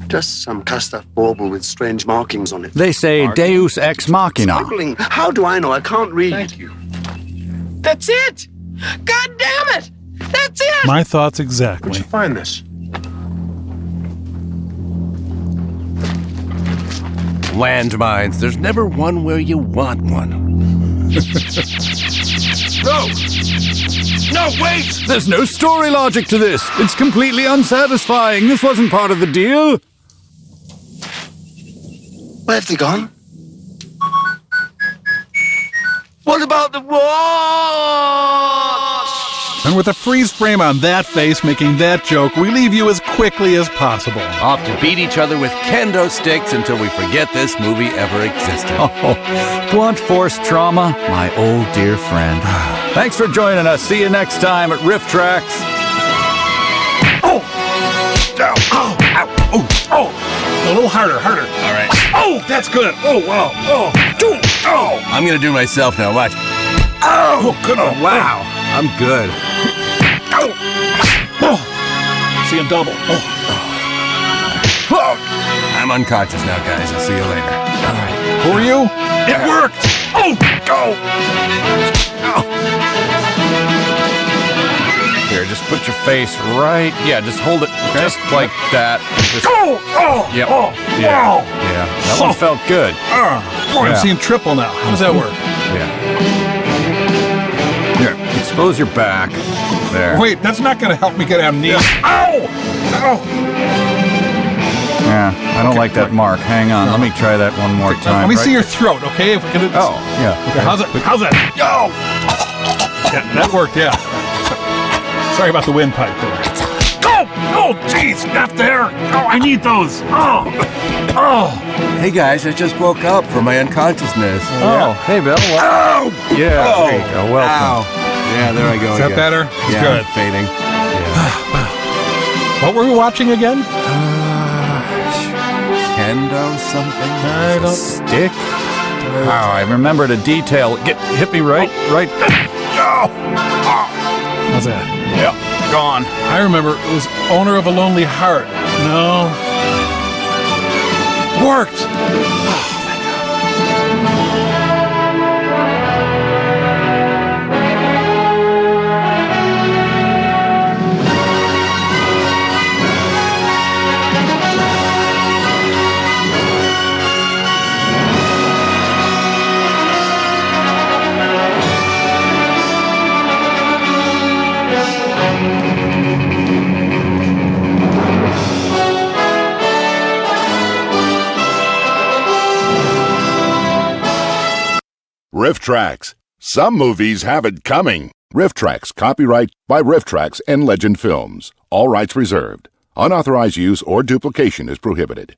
Just some cast-off bauble with strange markings on it. They say Deus Ex Machina. Smuggling. How do I know? I can't read. Thank you. That's it! God damn it! That's it! My thoughts exactly. Where'd you find this? Landmines. There's never one where you want one. No! No, wait! There's no story logic to this. It's completely unsatisfying. This wasn't part of the deal. Where have they gone? What about the watch? And with a freeze frame on that face making that joke, we leave you as quickly as possible. Off to beat each other with kendo sticks until we forget this movie ever existed. Oh, blunt force trauma, my old dear friend. Thanks for joining us. See you next time at RiffTrax. Oh! Down. Oh! Ow! Oh! Oh! A little harder, harder. All right. Oh, that's good. Oh, wow. Oh! Oh! I'm gonna do myself now. Watch. Oh! Good. Oh, wow. I'm good. Oh! Oh! Seeing double. Oh! Oh! I'm unconscious now, guys. I'll see you later. All right. Who are you? It worked! Oh! Go! Oh! Here, just put your face right. Yeah, just hold it just like that. Just, oh! Oh! Yep. Oh! Yeah. Wow! Yeah. That one felt good. Boy, I'm seeing triple now. How does that work? Yeah. Here, expose your back. There. Wait, that's not going to help me get amnesia. Ow! Ow! Yeah, I don't like that mark. Hang on, let me try that one more time. Let me see your throat, okay? If we can do this. Oh, yeah. Okay. How's that? How's that? Yo! Yeah, that worked, yeah. Sorry about the windpipe there. Oh! Oh, jeez, not there. Oh, I need those. Oh! Oh! Hey, guys, I just woke up from my unconsciousness. Oh, hey, Bill. What? Ow! Yeah, there you go. Welcome. Ow. Yeah, there I go. Is that better? Yeah, good. Fading. What were we watching again? Kendo something? I don't... Stick? Wow, I remembered a detail. Hit me right. How's that? Yeah, gone. I remember it was owner of a lonely heart. No. It worked! Oh, thank God. RiffTrax. Some movies have it coming. RiffTrax, copyright by RiffTrax and Legend Films. All rights reserved. Unauthorized use or duplication is prohibited.